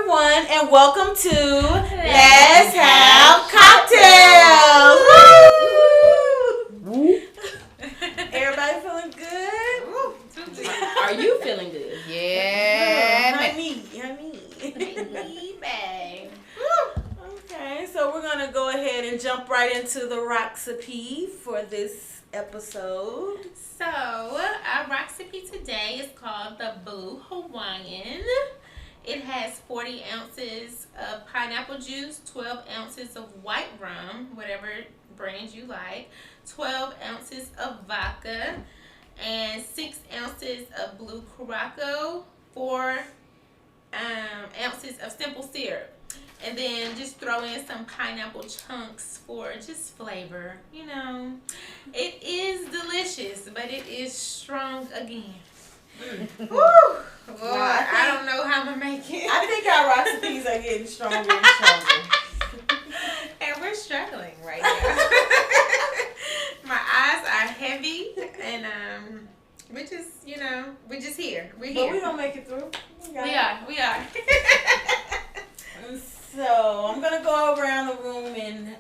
everyone, and welcome to Let's Have Cocktails. Woo! Everybody feeling good? Are you feeling good? Yeah. Honey. Babe. Okay, so we're going to go ahead and jump right into the recipe for this episode. So, our recipe today is called the Blue Hawaiian. It has 40 ounces of pineapple juice, 12 ounces of white rum, whatever brand you like, 12 ounces of vodka, and 6 ounces of blue Curaçao, 4 ounces of simple syrup. And then just throw in some pineapple chunks for just flavor. You know, it is delicious, but it is strong again. Woo! Well, I don't know how I'm going to make it. I think our recipes are getting stronger and stronger. And we're struggling right now. My eyes are heavy, and we're just, we're just here. We're here. But we're going to make it through. We are. So, I'm going to go around the room and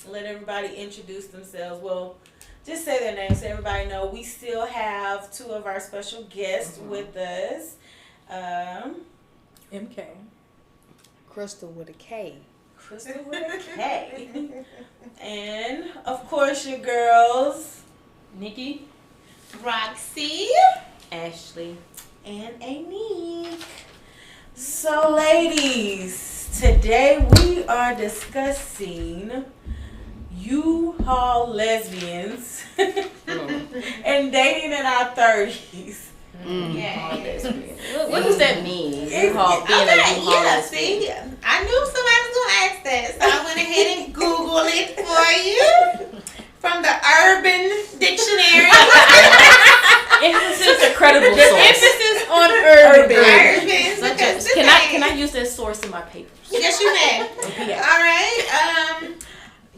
let everybody introduce themselves. Well, just say their names so everybody know. We still have two of our special guests with us. MK. Crystal with a K. Crystal with a K. And, of course, your girls. Nikki. Roxy. Ashley. And Anique. So, ladies, today we are discussing U-Haul lesbians and dating in our 30s. Yeah. What does that mean? U-Haul, being a U-Haul lesbian. See, I knew somebody was going to ask that, so I went ahead and Googled it for you from the Urban Dictionary. Emphasis, a credible The source. emphasis on urban. Can I use that source in my papers? Yes, you may. Okay. All right.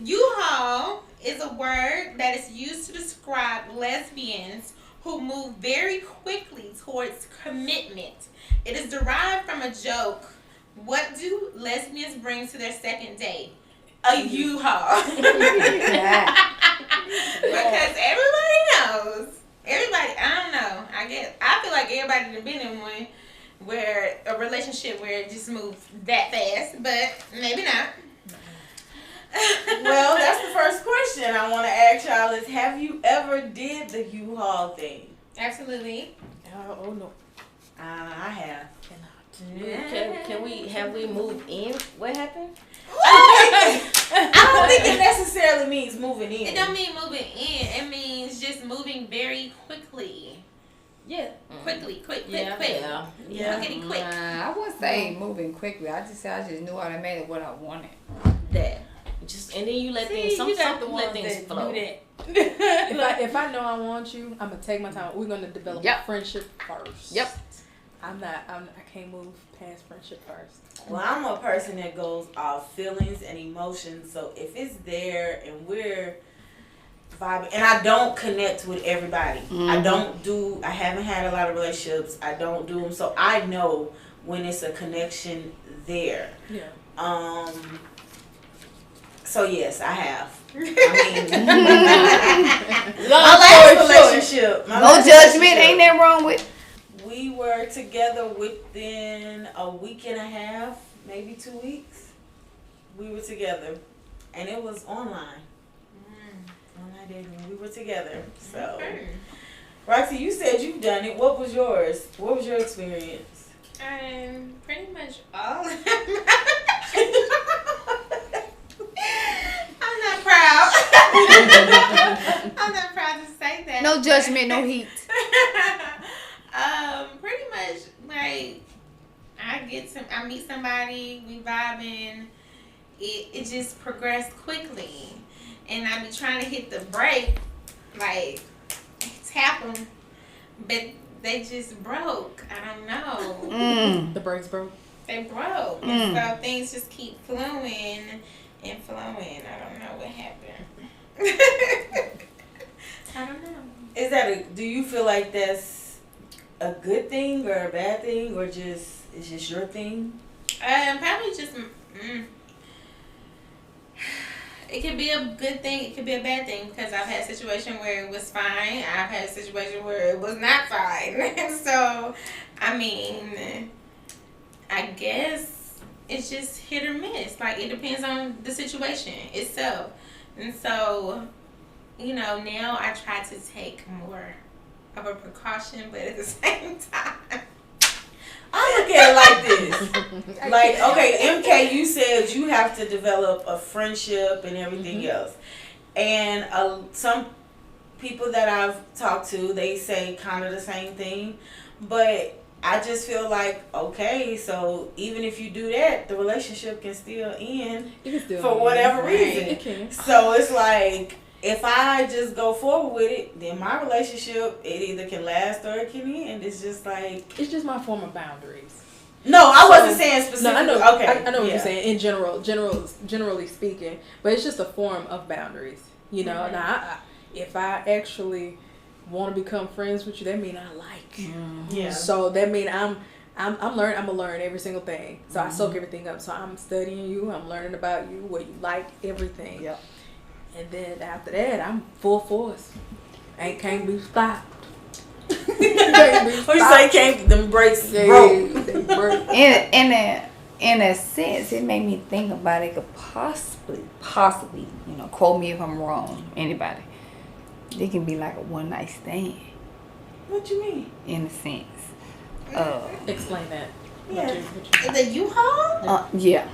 U-Haul is a word that is used to describe lesbians who move very quickly towards commitment. It is derived from a joke. What do lesbians bring to their second date? A U-Haul. Because everybody knows. Everybody, I don't know. I feel like everybody has been in one where a relationship where it just moves that fast, but maybe not. Well, that's the first question I want to ask y'all is, have you ever did the U-Haul thing? Absolutely. Oh no. I have. Have we moved in? What happened? I don't think it necessarily means moving in. It don't mean moving in. It means just moving very quickly. Yeah. Quick. Yeah. Quickity quick. I wouldn't say moving quickly. I just knew automatically what I wanted. That. And then you let things. Some people let things flow. if I know I want you, I'm gonna take my time. We're gonna develop a friendship first. Yep. I can't move past friendship first. Well, I'm a person that goes off feelings and emotions. So if it's there and we're vibing, and I don't connect with everybody. I haven't had a lot of relationships. I don't do them. So I know when it's a connection there. Yeah. So yes, I have. I mean, My relationship. No judgment. Ain't that wrong with? We were together within a week and a half, maybe 2 weeks. We were together, and it was online. Online dating. We were together. So, Roxy, you said you've done it. What was yours? What was your experience? Pretty much all. I'm not proud. I'm not proud to say that. No judgment, no heat. Pretty much like I meet somebody, we vibing. It just progressed quickly, and I be trying to hit the brake, like tap them, but they just broke. I don't know. The brakes broke. They broke, and so things just keep flowing and flowing. I don't know what happened. I don't know. Do you feel like that's a good thing or a bad thing or just It's just your thing. Probably just. It could be a good thing. It could be a bad thing because I've had a situation where it was fine. I've had a situation where it was not fine. So, I mean, I guess it's just hit or miss. Like, it depends on the situation itself. And so, now I try to take more of a precaution, but at the same time, I look at it like this. Like, okay, MK, you said you have to develop a friendship and everything else. And some people that I've talked to, they say kind of the same thing. But I just feel like, okay, so even if you do that, the relationship can still end for whatever reason. It can. So it's like, if I just go forward with it, then my relationship, it either can last or it can end. It's just like... It's just my form of boundaries. No, I wasn't saying specifically. No, I know. Okay. I know what you're saying in generally speaking, but it's just a form of boundaries. Now, if I actually want to become friends with you, that means I like you. Yeah. So that means I'm learning. I'm gonna learn every single thing. So I soak everything up. So I'm studying you. I'm learning about you, what you like, everything. Yep. And then after that, I'm full force. Can't be stopped. What you say? Can't them brakes broke? In a sense, it made me think about it. Could possibly, quote me if I'm wrong. Anybody, it can be like a one night stand. What you mean? In a sense. Explain that. Yeah. the U-Haul? Yeah.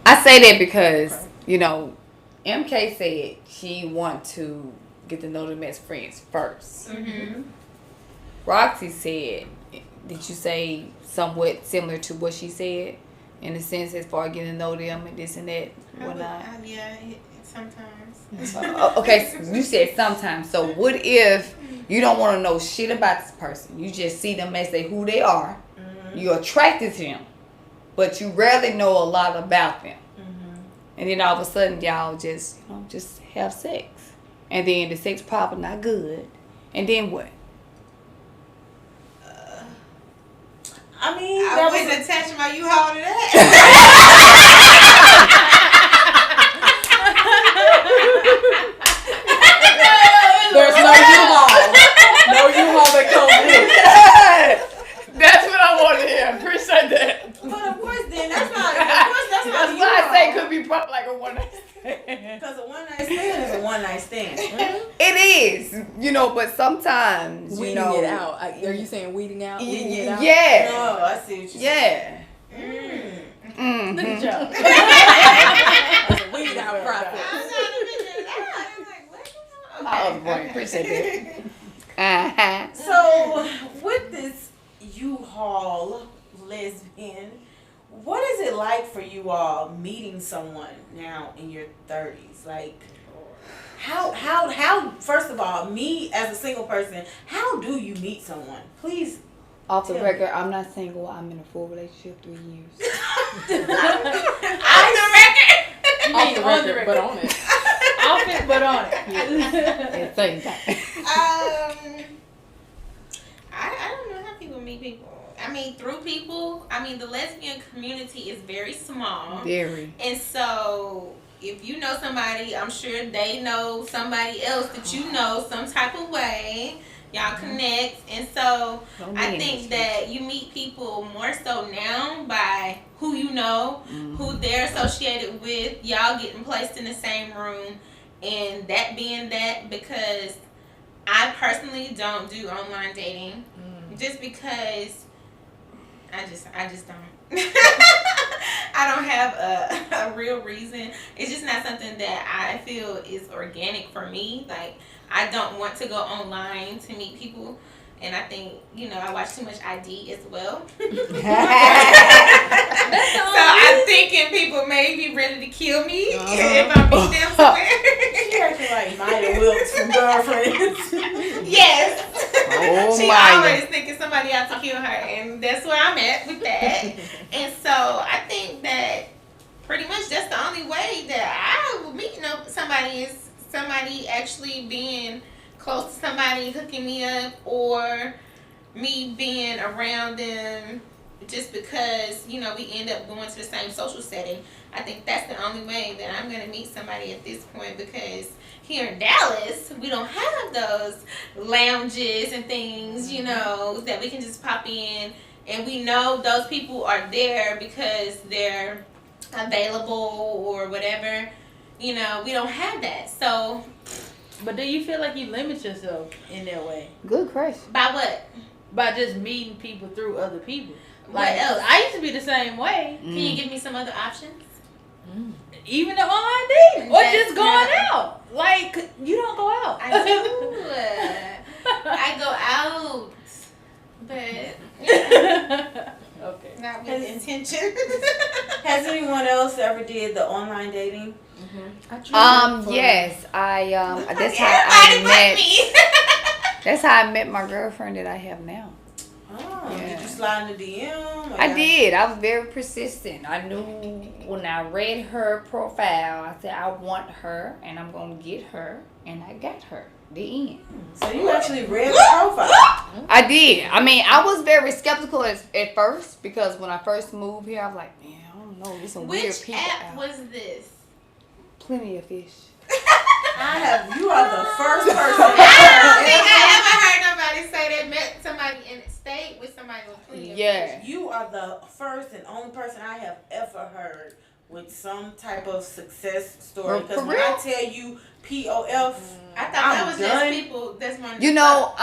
I say that because MK said she want to get to know them as friends first. Mm-hmm. Roxy said, did you say somewhat similar to what she said? In a sense, as far as getting to know them and this and that, whatnot? Yeah, sometimes. Okay, so you said sometimes. So what if you don't want to know shit about this person? You just see them as who they are. Mm-hmm. You're attracted to them, but you rarely know a lot about them. Mm-hmm. And then all of a sudden, y'all just have sex. And then the sex probably not good. And then what? I mean, I wouldn't attach my U-Haul to that. There's no U-Haul. No U-Haul that comes with. That's what I wanted to hear. Appreciate that. But of course, then that's not why I say it could be probably like a one night stand. Because a one night stand is a one night stand. It is, but sometimes Weeding it out. Are you saying weeding out? Weeding it out? Yeah. No, I see what you're saying. Yeah. Mm. Good job. It's a weed out process. Oh, boy, appreciate that. So, with this U-Haul lesbian, what is it like for you all meeting someone now in your 30s? Like, how, first of all, me as a single person, how do you meet someone? Please. Off the record, I'm not single. I'm in a full relationship 3 years. Off the record? Off the record, but on it. Off it, but on it. At the same time. I don't know how people meet people. I mean, through people. I mean, the lesbian community is very small. Very. And so, if you know somebody, I'm sure they know somebody else that you know some type of way. Y'all connect. And so, I think that you meet people more so now by who you know, who they're associated with, y'all getting placed in the same room, and that being that, because I personally don't do online dating, just because I just don't. I don't have a real reason. It's just not something that I feel is organic for me. Like, I don't want to go online to meet people. And I think, I watch too much ID as well. So I'm thinking people may be ready to kill me if I meet them somewhere. She acting like Maya Wilkes from Girlfriends. Yes. Oh, She Maya. always thinking somebody out to kill her. And that's where I'm at with that. And so I think that pretty much that's the only way that I will meet somebody is somebody actually being close to somebody hooking me up, or me being around them just because, you know, we end up going to the same social setting. I think that's the only way that I'm going to meet somebody at this point, because here in Dallas, we don't have those lounges and things, you know, that we can just pop in and we know those people are there because they're available or whatever. You know, we don't have that. So, But do you feel like you limit yourself in that way? Good question. by what? By just meeting people through other people. What Like, else? I used to be the same way. Can you give me some other options? Even the online dating. Or That's just going not- out. Like, you don't go out. I do. I go out, but Okay. not with intention. Has anyone else ever did the online dating? Yes, that's how Everybody I but met. me. That's how I met my girlfriend that I have now. Oh, Yeah. did you slide in the DM? Or I did. I was very persistent. I knew when I read her profile, I said I want her and I'm gonna get her, and I got her. The end. So you actually read the profile? I did. I mean, I was very skeptical at first because when I first moved here, I was like, man, I don't know, there's some weird Which people app out. was this? Plenty of fish. You are the first person. I don't think I ever heard nobody say they met somebody and stayed with somebody with plenty of Yeah. You are the first and only person I have ever heard with some type of success story. For Because when real? I tell you POF, I thought that I'm was done. just people that's one. You know,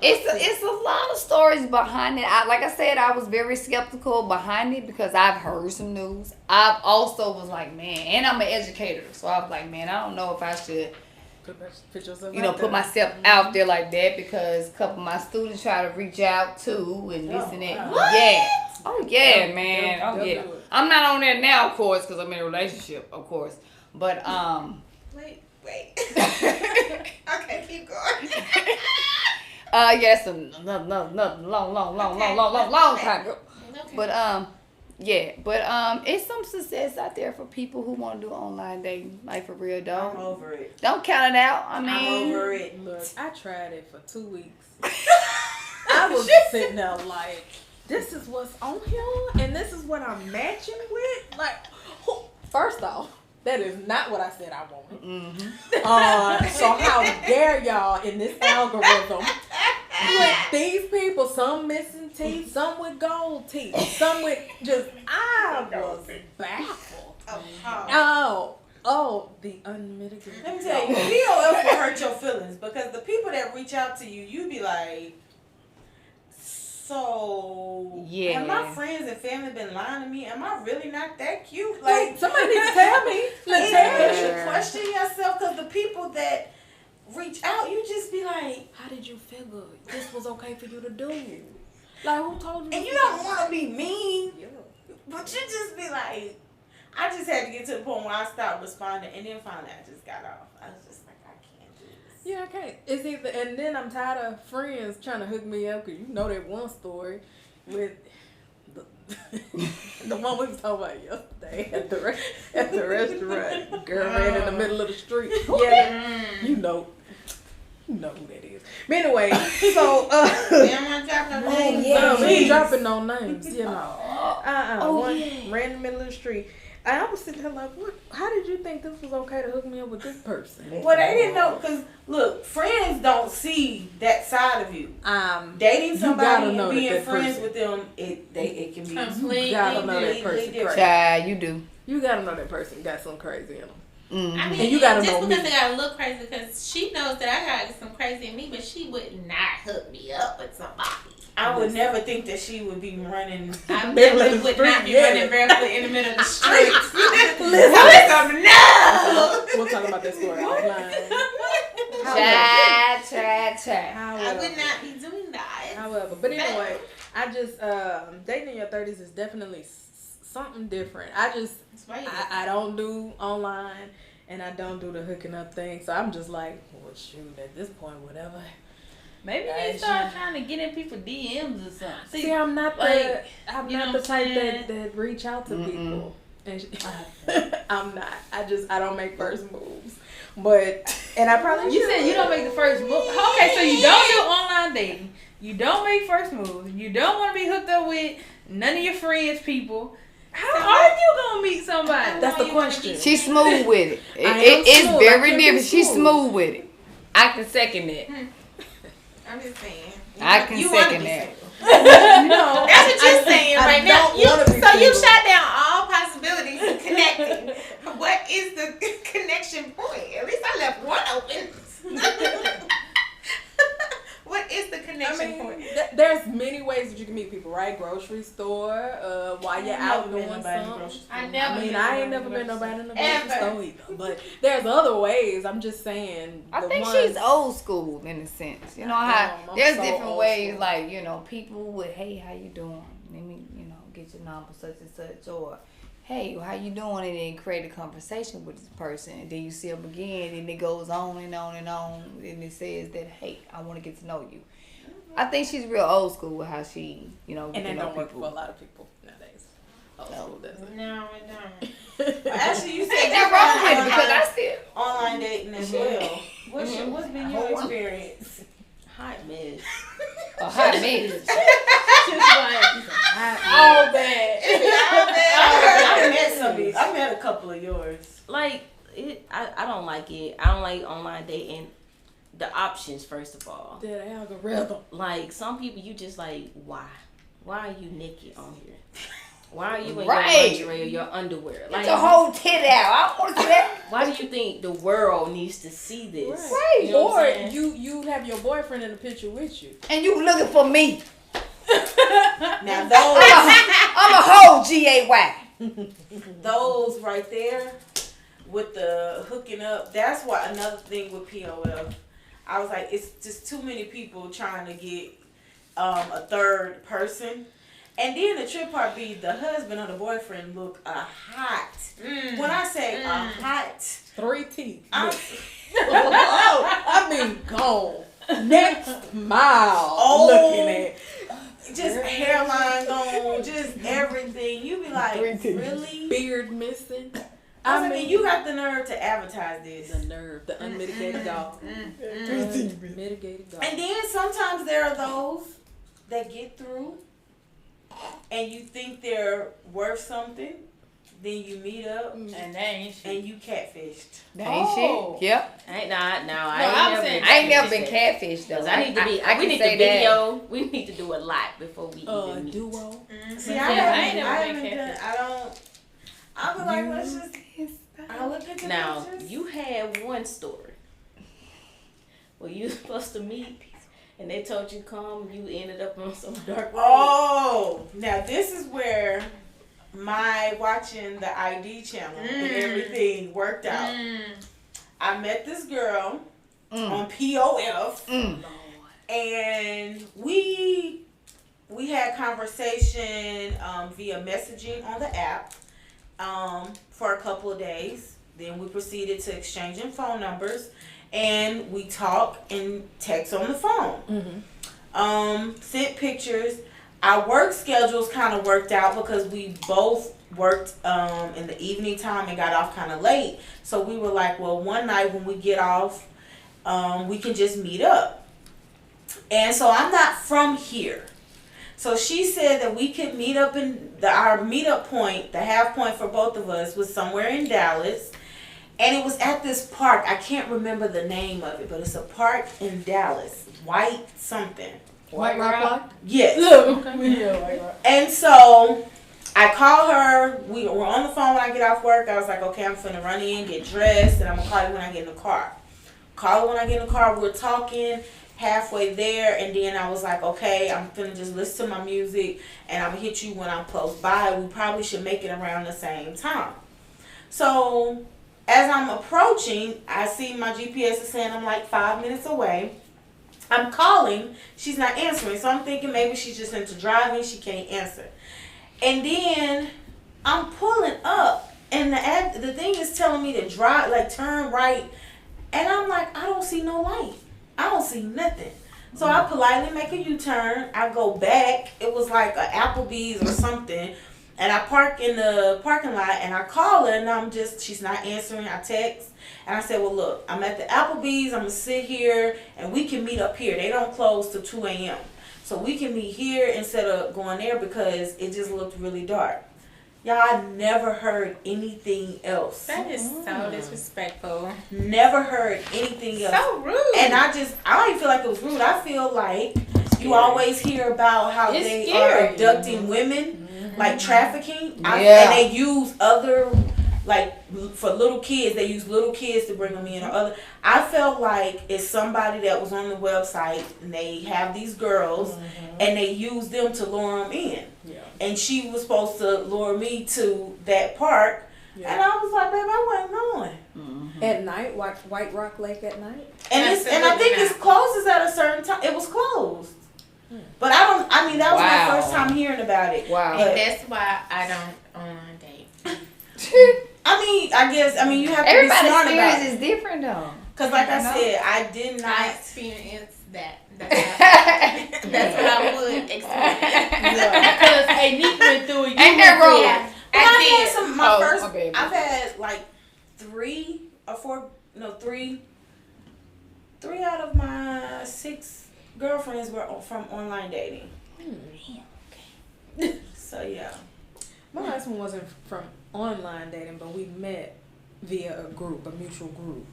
it's a lot of stories behind it. Like I said, I was very skeptical behind it because I've heard some news. I've also was like, man, and I'm an educator, so I was like, man, I don't know if I should, put myself out there like that, because a couple of my students try to reach out too and this and that. wow. Yeah. Oh yeah, man. They'll Oh yeah. do it. I'm not on there now, of course, because I'm in a relationship, of course. But Wait. Okay, keep going. yes, another long time ago. Okay. But it's some success out there for people who want to do online dating, like for real. I'm Don't over it. count it out. I I'm mean, over it. Look, I tried it for 2 weeks. I was sitting there like, this is what's on here, and this is what I'm matching with. Like, first off, that is not what I said I wanted. So how dare y'all in this algorithm put these people, some missing teeth, some with gold teeth, some with just, I was baffled. Oh, the unmitigated. Let me tell you, POF will hurt your feelings, because the people that reach out to you, you be like, so, Yeah. have my friends and family been lying to me? Am I really not that cute? Like, somebody needs to tell me. Let's You should question yourself, because the people that reach out, you just be like, How did you figure this was okay for you to do? Like, who told you? and you don't want to be mean, Yeah. but you just be like, I just had to get to the point where I stopped responding, and then finally I just got off. I was just like, I can't do this. Yeah, I can't. It's either, and then I'm tired of friends trying to hook me up, because you know that one story with the one we was talking about yesterday at the restaurant. Girl ran in the middle of the street. Yeah, you know who that is. But anyway, so We don't want to drop no names. no, we ain't Jeez. dropping no names, you know. Oh, One yeah. ran in the middle of the street. And I was sitting there like, what? How did you think this was okay to hook me up with this person? Well, they didn't know, because look, friends don't see that side of you. Dating You somebody gotta know and being that friends person- with them, it can be Completely gotta know that completely person different. child, you do. You gotta know that person got something crazy in them. I mean, And you gotta just know because me. they gotta look crazy, because she knows that I got some crazy in me, but she would not hook me up with somebody. I would never think that she would be running. I Middle of definitely the would street, not be yeah. running barefoot in the middle of the street. Listen. No! We'll talk about that story offline. Try. I would not be doing that. However, but anyway, I just dating in your 30s is definitely something different. That's right. I don't do online, and I don't do the hooking up thing. So I'm just like, well, shoot, at this point, whatever. Maybe you need to start trying to get in people DMs or something. See, I'm not like, I'm you know not the what type I'm saying? that reach out to people. And I'm not. I don't make first moves. But and I probably You should. said you don't make the first move. Okay, so you don't do online dating. You don't make first moves. You don't want to be hooked up with none of your friends' people. How are you gonna meet somebody? That's the question. She's smooth with it. It's smooth. very different. She's smooth with it. I can second it. I'm just saying. I can You wanna second be that. No, That's what you're saying right now. don't wanna be So you single. shut down all possibilities of connecting. What is the connection point? At least I left one open. What is the connection point? There's many ways that you can meet people, right? Grocery store, while you're out doing something. I ain't never been nobody in the grocery Ever. store either. But there's other ways. I'm just saying. I the think ones- she's old school in a sense. You know how I'm there's so different old ways, school. like, you know, people would, hey, how you doing? Let me, you know, get your number, such and such, or hey, how you doing? And then create a conversation with this person. And then you see them again, and it goes on and on and on, and it says that, hey, I want to get to know you. I think she's real old school with how she, you know, get And to that know don't work people. for a lot of people nowadays. Old school doesn't. No, it don't. Actually, you said Ain't that wrong with it because I still. online dating as well. What's been your experience? Hot mess. A hot mess. All bad. I met some of these. I met a couple of yours. Like I don't like it. I don't like online dating. The options, first of all. That algorithm. Like some people, you just like, why? Why are you naked on here? Why are you in Right. your lingerie or your underwear? Like Get the whole tit out. I don't want to see that. why do you think the world needs to see this? Right. You know what Or I'm saying? you have your boyfriend in the picture with you. And you looking for me. Now those I'm a whole GAY. those right there with the hooking up, that's why another thing with POF. I was like, it's just too many people trying to get a third person. And then the trip part be the husband or the boyfriend look a hot. When I say a hot, 3 teeth. I'm, I mean, gone. Next mile. Looking at. just hairline gone, just everything. You be like, really? Beard missing. I mean, you got the nerve to advertise this. The nerve, the unmitigated dog. Mitigated dog. And then sometimes there are those that get through and you think they're worth something, then you meet up And that ain't shit. and you catfished. That ain't shit. Yep. I ain't not. No, I ain't never been catfished though. Cause I need to be. I we can need say to that. video. We need to do a lot before we even meet. Duo. See, Yeah, I I ain't haven't never been done, I don't, I'll be like, let's just, I look at the Now pictures. you had one story where you was supposed to meet, and they told you come. You ended up on some dark road. Oh, now this is where my watching the ID channel and everything worked out. I met this girl on POF, and we had conversation via messaging on the app for a couple of days. Then we proceeded to exchanging phone numbers, and we talk and text on the phone. Sent pictures. Our work schedules kind of worked out because we both worked in the evening time and got off kind of late. So we were like, well, one night when we get off, we can just meet up. And so I'm not from here. So she said that we could meet up in our meetup point, the half point for both of us was somewhere in Dallas. And it was at this park. I can't remember the name of it, but it's a park in Dallas. White something. White Rock? Yes. Yeah, White Rock. And so I call her. We were on the phone when I get off work. I was like, okay, I'm finna run in, get dressed, and I'm gonna call you when I get in the car. Call her when I get in the car. We're talking halfway there, and then I was like, okay, I'm finna just listen to my music, and I'm gonna hit you when I'm close by. We probably should make it around the same time. So as I'm approaching, I see my GPS is saying I'm like 5 minutes away. I'm calling, she's not answering, so I'm thinking maybe she's just into driving, she can't answer. And then I'm pulling up, and the thing is telling me to drive, like turn right, and I'm like, I don't see no light. I don't see nothing. So I politely make a U-turn. I go back. It was like a Applebee's or something. And I park in the parking lot, and I call her, and she's not answering. I text, and I said, well, look, I'm at the Applebee's. I'm going to sit here, and we can meet up here. They don't close till 2 a.m. so we can meet here instead of going there because it just looked really dark. Y'all, I never heard anything else. That is so disrespectful. Never heard anything else. So rude. And I don't even feel like it was rude. I feel like you always hear about how It's they scary. are abducting women, like trafficking. Yeah. And they use other, like for little kids, they use little kids to bring them in or other. I felt like it's somebody that was on the website and they have these girls and they use them to lure them in. Yeah. And she was supposed to lure me to that park. Yeah. And I was like, babe, I wasn't going. At night, watch White Rock Lake at night. And I think Absolutely it closes at a certain time. It was closed. But that was Wow. my first time hearing about it. Wow. But, And that's why I don't online date. you have to Everybody's be smart about experience it. is different though. Because like I know. said, I did I not. experienced that. That's what I would experience. Because Nick went through it. You Ain't that went through wrong? it. But I've had some, okay. I've had like 3 out of my 6 girlfriends were from online dating. So yeah. My last one wasn't from online dating, but we met via a mutual group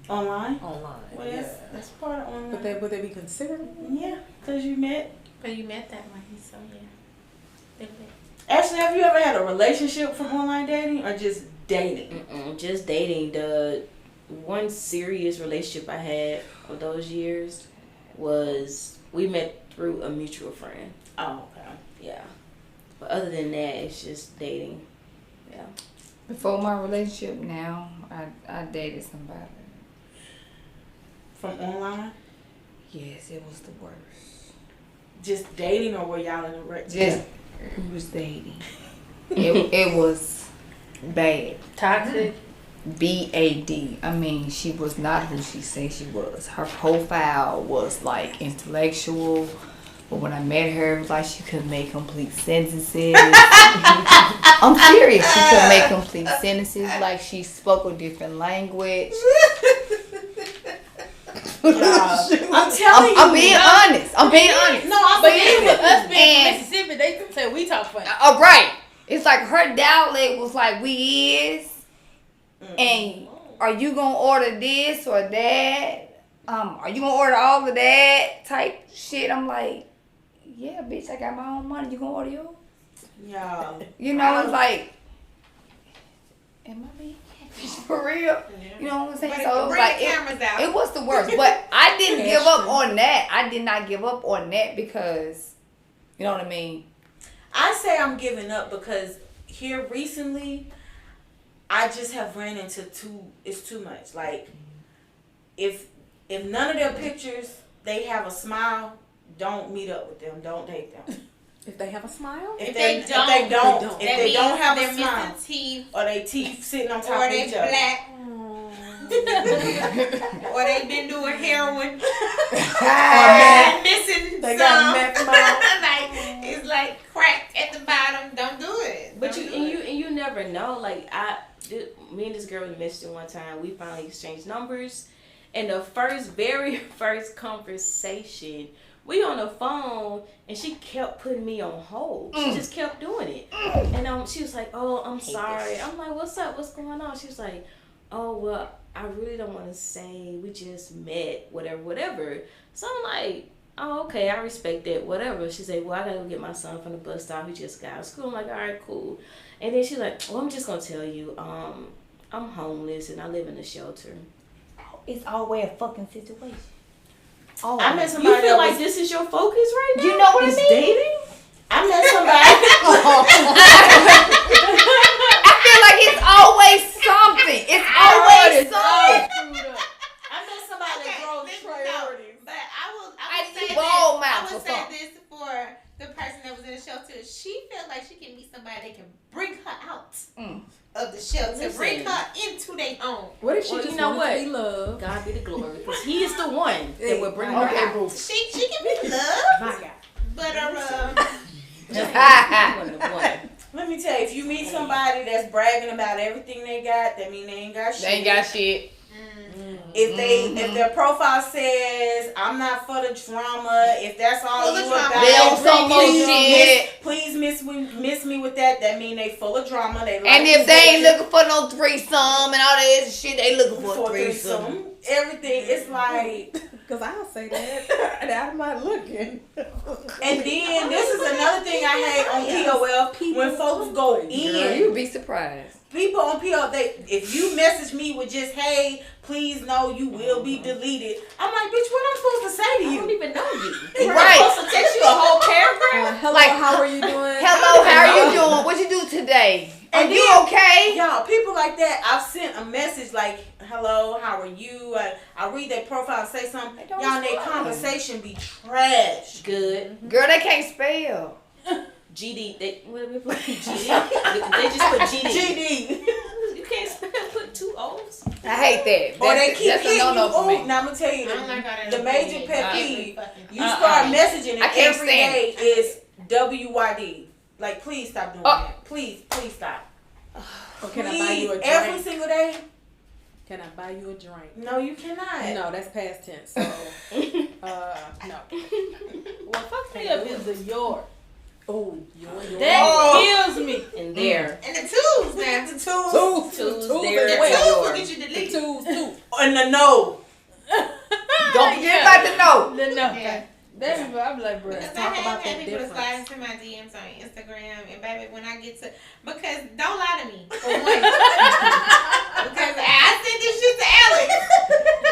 Online? online. Well, that's part of online. Would they be considered? Yeah, because you met. But you met that way, so yeah. Ashley, have you ever had a relationship from online dating or just dating? Just dating. The one serious relationship I had for those years was we met through a mutual friend. Oh, okay. Yeah. But other than that, it's just dating. Yeah. Before my relationship now, I dated somebody. From online? Yes, it was the worst. Just dating, or were y'all in a Just we was dating. It was bad. Toxic. BAD. I mean, she was not who she said she was. Her profile was like intellectual, but when I met her, it was like she couldn't make complete sentences. I'm serious. She couldn't make complete sentences. Like she spoke a different language. I'm telling you. I'm being honest. I'm being honest. No, I'm But even with us being And- from Mississippi, they say we talk funny. Oh, right. It's like her dialect was like we is. And are you gonna order this or that? Are you gonna order all of that type shit? I'm like, yeah, bitch, I got my own money. You gonna order yours? Y'all. You know, it's like, am I being catfish for real? You know what I'm saying? But So it was bring like the cameras out. it was the worst. But I didn't give up on that. I did not give up on that because, you know what I mean? I say I'm giving up because here recently, I just have ran into it's too much. Like, if none of their pictures, they have a smile, don't meet up with them. Don't date them. If they have a smile? If they they don't, don't that means have they're a smile, missing teeth, or they teeth sitting on or top of they each other. black, or they been doing heroin, meth. or missing They some. got meth mouth. Like it's like crack at the bottom. Don't do it. But Don't do it. you never know. Like me and this girl we messaged one time. We finally exchanged numbers, and the very first conversation, we on the phone, and she kept putting me on hold. She just kept doing it, and she was like, "Oh, I'm sorry." I'm like, "What's up? What's going on?" She was like, "Oh, well, I really don't want to say. We just met, whatever." So I'm like, "Oh, okay, I respect that, whatever." She said, "Well, I gotta go get my son from the bus stop. He just got out of school." I'm like, "All right, cool." And then she's like, "Well, I'm just gonna tell you, I'm homeless and I live in a shelter." It's always a fucking situation. I met somebody. You feel that like was, this is your focus right now? You know what I Is mean? dating? I met somebody. I feel like it's always something. It's always something. I met somebody that drove priorities. But I will say bold this. I mouth will or say something. this for the person that was in the shelter. She felt like she can meet somebody that can bring her out of the shelter, Listen. bring her into their home. What if she Well, just you know wanted what? to be loved? God be the glory, because He is the one that will bring her Okay, out. boo. She can be loved, My God. but Let me tell you, if you meet somebody that's bragging about everything they got, that mean they ain't got shit. They ain't got shit. if their profile says I'm not for the drama, if that's all Full of you drama. about, They on some more shit. please miss me with that. That mean they full of drama. They like And if they ain't bullshit. looking for no threesome and all that extra shit, they looking for a threesome. Everything. It's like, Because I'll say that. And I'm not looking. and then this is another thing I hate on POL when folks go Girl, in. you'd be surprised. People on PO, if you message me with just, hey, please know you will be deleted. I'm like, bitch, what I'm supposed to say to I you? don't even know you. Right. I'm supposed to text you a whole paragraph. Hello, Like, how are you doing? Hello, how are you doing? What you do today? Are And you then- okay? Y'all, people like that, I've sent a message like, hello, how are you? I read their profile and say something. don't Y'all, their respond. conversation be trash. Good. Girl, they can't spell. GD. What did we put? GD. They just put GD. GD. You can't put 2 O's. I hate that. Or they That's, keep that's a hitting you. no-no for me. Now, I'm going to tell you, I don't like how that the major is pet every peeve, fucking you time. start messaging and I can't every stand day is WYD. Like, please stop doing that. Please stop. Or can I buy you a Please, drink? every single day? Can I buy you a drink? No, you cannot. No, that's past tense. So, no. Well, fuck me up is the yard. Oh, you and your That kills me. And there. And the twos now. The twos. Twos there. The as twos well. will get you deleted. twos too. And the no. Don't forget about the no. No. Yeah. That's what I'm like, bro. Because talk I about have had that people to difference. slide into my DMs on Instagram, and baby, when I get to, because don't lie to me, for one. Because I sent this shit to Alex.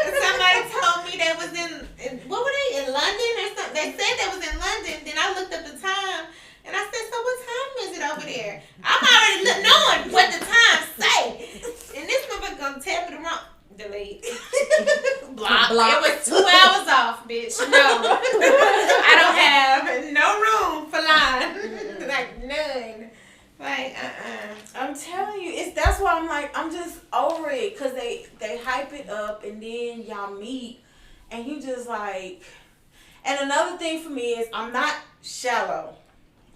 And somebody told me they was in, what were they, in London or something? They said they was in London. Then I looked up the time, and I said, so what time is it over there? I'm already knowing what the time say. And this motherfucker gonna tell me the wrong. Delete. Block. It was 2 hours off, bitch. No. I don't have no room for lying. Like, none. Like, I'm telling you, that's why I'm like, I'm just over it. Because they hype it up and then y'all meet and you just like, and another thing for me is I'm not shallow.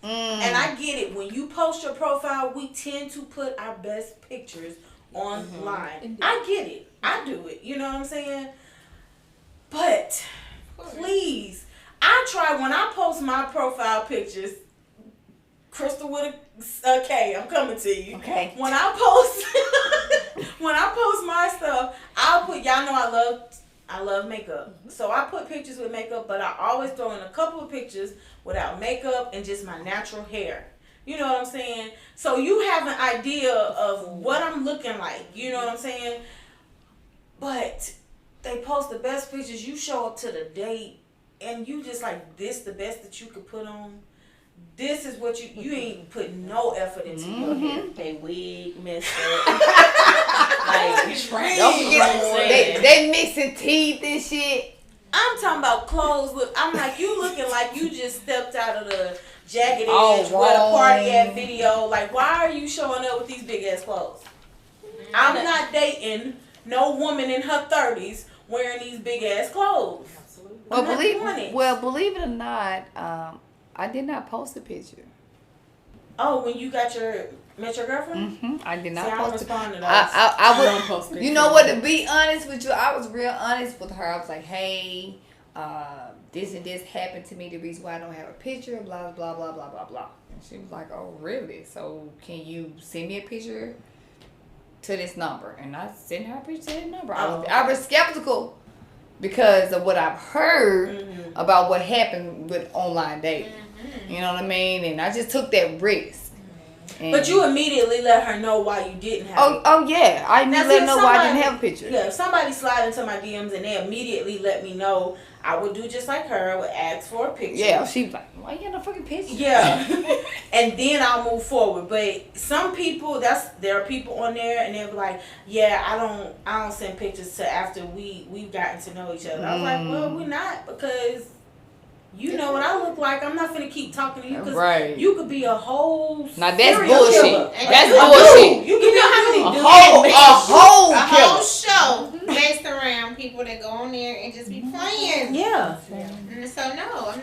And I get it. When you post your profile, we tend to put our best pictures online. I get it. I do it. You know what I'm saying? But please, I try when I post my profile pictures, Crystal with a K, I'm coming to you. Okay. When I post my stuff, I'll put, y'all know I love makeup. So I put pictures with makeup, but I always throw in a couple of pictures without makeup and just my natural hair. You know what I'm saying? So you have an idea of what I'm looking like. You know what I'm saying? But they post the best pictures. You show up to the date and you just like, this the best that you could put on. This is what you ain't put no effort into your hair. They wig messed up. Like, Don't forget, they mixing teeth and shit. I'm talking about clothes. Look, I'm like, you looking like you just stepped out of the jagged edge Oh, where the party wrong. at video. Like, why are you showing up with these big ass clothes? I'm not dating no woman in her 30s wearing these big ass clothes. Well, I'm not doing it. believe it or not, I did not post a picture. Oh, when you met your girlfriend? I did See, I not don't post it. respond to those. I don't would. post pictures. You know what? To be honest with you, I was real honest with her. I was like, hey, this and this happened to me. The reason why I don't have a picture, blah blah blah blah blah blah. And she was like, oh really? So can you send me a picture to this number? And I sent her a picture to that number. I was skeptical because of what I've heard about what happened with online dating. You know what I mean? And I just took that risk. And But you immediately let her know why you didn't have it. Oh yeah, I Now, didn't let see, her know why I didn't somebody- have a picture. Yeah, if somebody slide into my DMs and they immediately let me know, I would do just like her. I would ask for a picture. Yeah, she was like, why you got no fucking picture? Yeah. And then I'll move forward. But some people, there are people on there and they'll be like, yeah, I don't send pictures to after we've gotten to know each other. I was like, well, we're not, because you know what I look like. I'm not finna keep talking to you because Right. you could be a whole Now that's serial bullshit. killer. That's A bullshit. dude. You can be how many A dudes? whole a killer. whole show based around people that go on there and just be playing. Yeah. And so no, I'm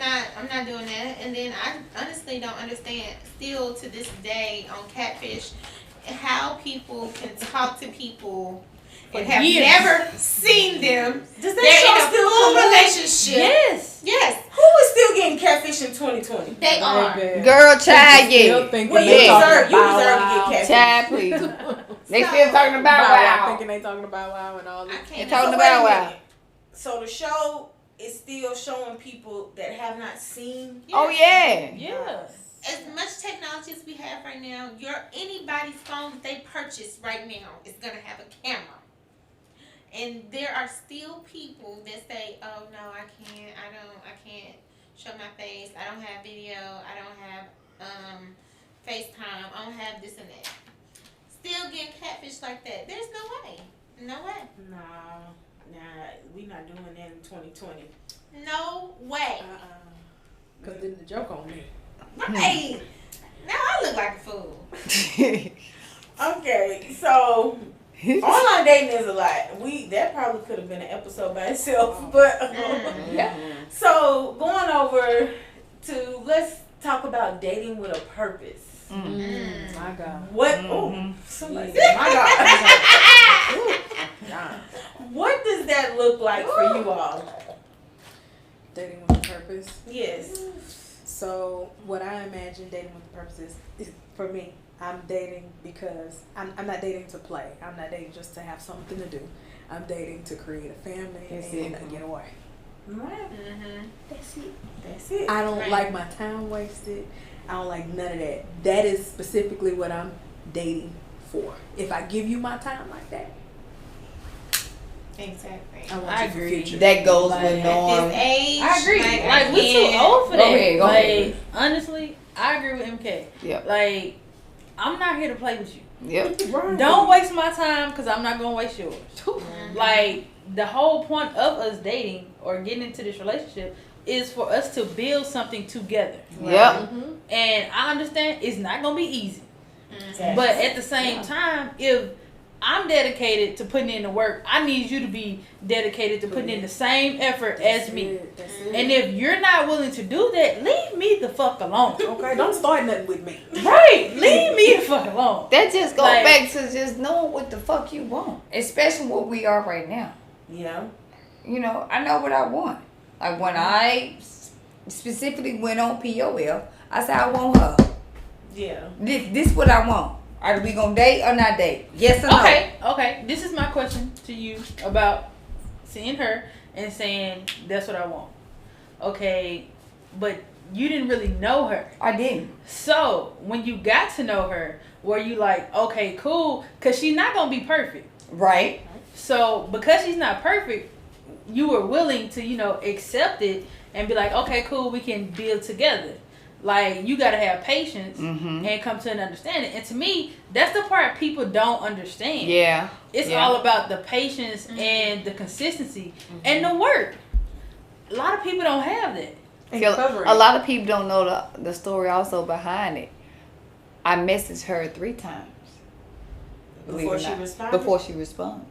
not doing that. And then I honestly don't understand still to this day on Catfish how people can talk to people and have years. never seen them. Does They're that show in a still full come on? relationship. Yes. Yes, Who is still getting catfish in 2020? they are. Baby. Girl, child, Still yeah. thinking Well, you they talking deserve about to Wow. get catfish. Child, please. They So- still talking about Bow Wow, wow. thinking they talking about Wow and all I this. They can't. talking So about wait a wow. minute. So the show is still showing people that have not seen. Oh yeah. Yes. As much technology as we have right now, anybody's phone that they purchase right now is gonna have a camera. And there are still people that say, "Oh no, I can't show my face. I don't have video. I don't have FaceTime. I don't have this and that." Still getting catfish like that. There's no way. No way. Nah, we not doing that in 2020. No way. Because then the joke on me. Right. Now I look like a fool. Okay, so online dating is a lot. That probably could have been an episode by itself, but Yeah. so going over to let's talk about dating with a purpose. My God. What? Mhm. Oh, somebody said, my God. God. What does that look like for you all? Dating with a purpose. Yes. So what I imagine dating with a purpose is for me, I'm dating because I'm not dating to play. I'm not dating just to have something to do. I'm dating to create a family That's and it. get away. Right. That's it. That's it. I don't Right. like my time wasted. I don't like none of that. That is specifically what I'm dating for. If I give you my time like that, Exactly. I want I you for agree. future. That goes Like, with At norm. this age, I agree. I Like, we're too can't- old for Go that. ahead, go like, ahead. honestly, I agree with MK. Yep. Like, I'm not here to play with you. Yep. Right. Don't waste my time because I'm not going to waste yours. Like, the whole point of us dating or getting into this relationship is for us to build something together. Yep. Mhm. And I understand it's not going to be easy. Yes. But at the same time, if I'm dedicated to putting in the work, I need you to be dedicated to putting in the same effort as me. That's it. And if you're not willing to do that, leave me the fuck alone. Okay, don't start nothing with me. Right? Leave me the fuck alone. That just goes Like- back to just knowing what the fuck you want, especially what we are right now. Yeah. You know, I know what I want. Like when I specifically went on POL, I said I want her. Yeah. This what I want. Are we gonna date or not date? Yes or no? Okay. This is my question to you about seeing her and saying that's what I want. Okay, but you didn't really know her. I didn't. So when you got to know her, were you like, okay, cool? Because she's not gonna be perfect. Right. So because she's not perfect, you were willing to, accept it and be like, okay, cool, we can build together. Like, you gotta have patience Mm-hmm. and come to an understanding. And to me, that's the part people don't understand. Yeah. It's Yeah. all about the patience and the consistency and the work. A lot of people don't have that. And Feel- covering. a lot of people don't know the story also behind it. I messaged her 3 times. Believe Before it or she not. responded? Before she responded.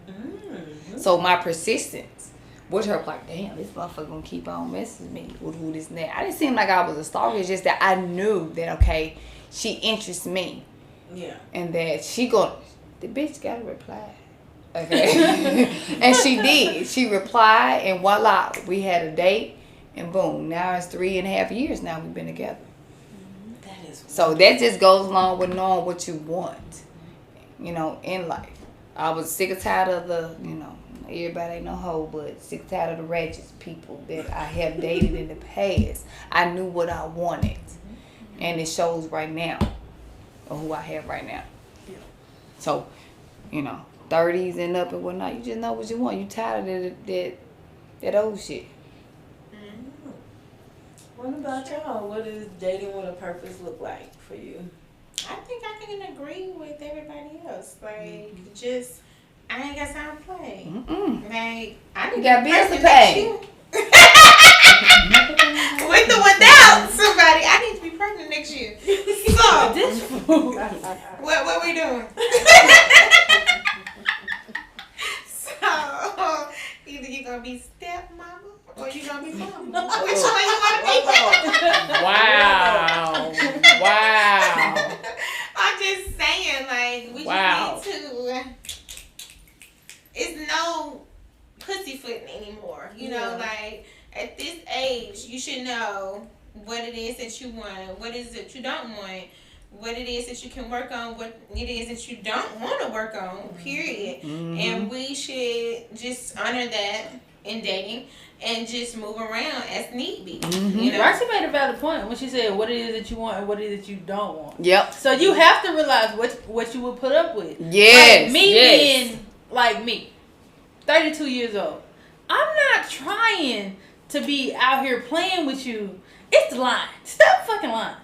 Mm. So my persistence with her, like, damn, this motherfucker gonna keep on messaging me with who this and that. I didn't seem like I was a stalker. It's just that I knew that, okay, she interests me. Yeah. And that the bitch gotta reply. Okay. And she did. She replied, and voila, we had a date, and boom, now it's 3.5 years now we've been together. That is. So that just goes along with knowing what you want, in life. I was sick and tired of everybody ain't no hoe, but sick and tired of the ratchet people that I have dated in the past. I knew what I wanted, and it shows right now, of who I have right now. Yeah. So, 30s and up and whatnot, you just know what you want. You tired of that old shit. What about y'all? What does dating with a purpose look like for you? I think I can agree with everybody else. Like, just, I ain't got time to play. Mm-mm. Like, I You need got to be bills to pregnant next pay. year. With or without somebody, I need to be pregnant next year. So, This fool. what we doing? So, either you gonna be stepmama or you gonna be mama. Which one you wanna be? Wow. Wow. I'm just saying, like, we Wow. just need to pussyfooting anymore. You know, like at this age, you should know what it is that you want, what it is that you don't want, what it is that you can work on, what it is that you don't want to work on, period. And we should just honor that in dating and just move around as need be. You know? Roxy made a valid point when she said what it is that you want and what it is that you don't want. Yep. So you have to realize what you would put up with. Yes. Like me being like me, 32 years old. I'm not trying to be out here playing with you. It's the line. Stop fucking lying.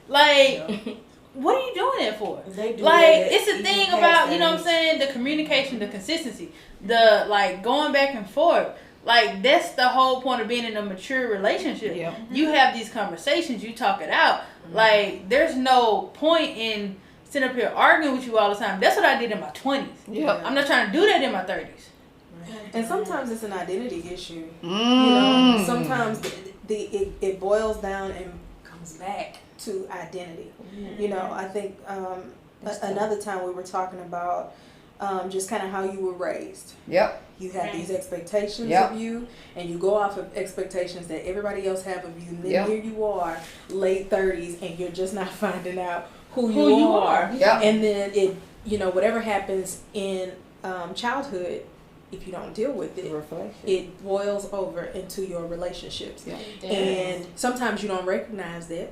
Like, what are you doing it for? Like, it's a thing about, you know what I'm saying, the communication, the consistency, the, like, going back and forth. Like, that's the whole point of being in a mature relationship. Yeah. You have these conversations, you talk it out. Like, there's no point in sitting up here arguing with you all the time. That's what I did in my 20s. Yep. I'm not trying to do that in my 30s. And sometimes it's an identity issue. You know, sometimes it boils down and comes back to identity. You know, I think another time we were talking about just kind of how you were raised. Yep. You had these expectations of you, and you go off of expectations that everybody else have of you. And then here you are, late 30s, and you're just not finding out who you are. Yep. And then it, you know, whatever happens in childhood, if you don't deal with it, it boils over into your relationships. Yeah. And sometimes you don't recognize that.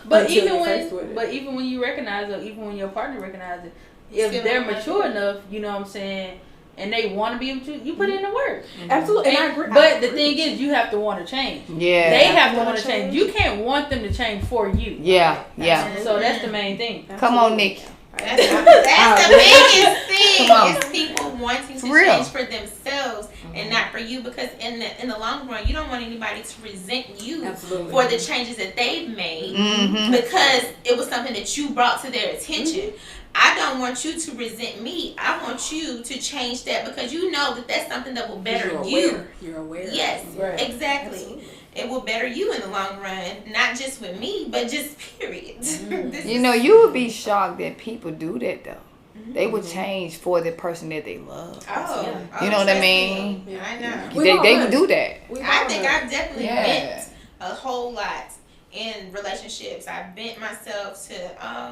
But even when you recognize it, even when your partner recognizes it, if they're mature enough, you know what I'm saying, and they want to be able to, you put in the work. Absolutely. And I agree. But the thing is, you have to want to change. Yeah. They have to want to change. You can't want them to change for you. Yeah. Yeah. And so that's the main thing. Come on, Nick. That's the biggest thing is people wanting to change for themselves and not for you, because in the long run you don't want anybody to resent you for the changes that they've made because it was something that you brought to their attention. I don't want you to resent me. I want you to change that because you know that that's something that will better you. You're aware. Yes, right. Exactly. Absolutely. It will better you in the long run, not just with me, but just period. You know, you would be shocked that people do that though. They would change for the person that they love. You know what I mean? Yeah, I know. They would do that. I think I've definitely bent a whole lot in relationships. I bent myself to,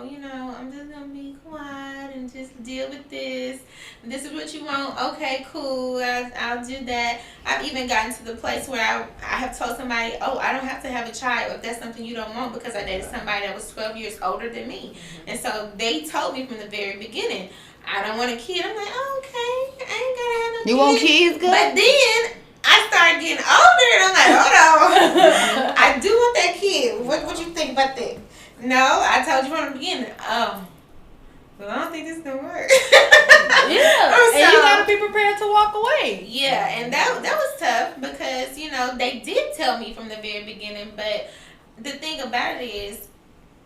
you know, I'm just gonna be quiet and just deal with this. This is what you want. Okay, cool. I'll do that. I've even gotten to the place where I have told somebody, I don't have to have a child if that's something you don't want, because I dated somebody that was 12 years older than me. And so they told me from the very beginning, I don't want a kid. I'm like, okay, I ain't gonna have no kids. You want kids, good? But then I started getting older and I'm like, hold on. I do want that kid. What you think about that? No, I told you from the beginning. Well, I don't think this is gonna work. And you gotta be prepared to walk away. Yeah, and that was tough because, you know, they did tell me from the very beginning, but the thing about it is,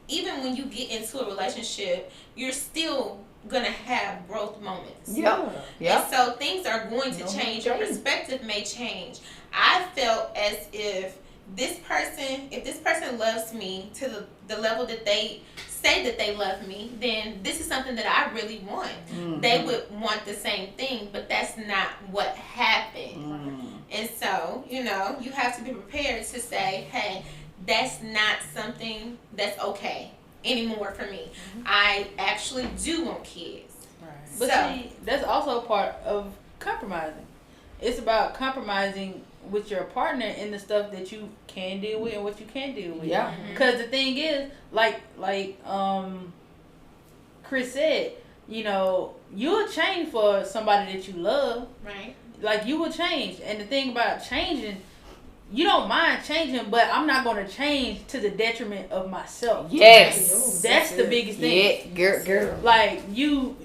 even when you get into a relationship, you're still gonna have growth moments. Yeah. And so things are going to change. Your perspective may change. I felt as if this person loves me to the level that they say that they love me, then this is something that I really want. They would want the same thing, but that's not what happened. And so, you know, you have to be prepared to say, hey, that's not something that's okay anymore for me. I actually do want kids. But so, see, that's also part of compromising. It's about compromising with your partner in the stuff that you can deal with and what you can't deal with. Yeah. Because the thing is, like Chris said, you know, you'll change for somebody that you love. right. Like, you will change. And the thing about changing, you don't mind changing, but I'm not going to change to the detriment of myself. Yes. That's the biggest thing. Yeah, girl. Like, you'll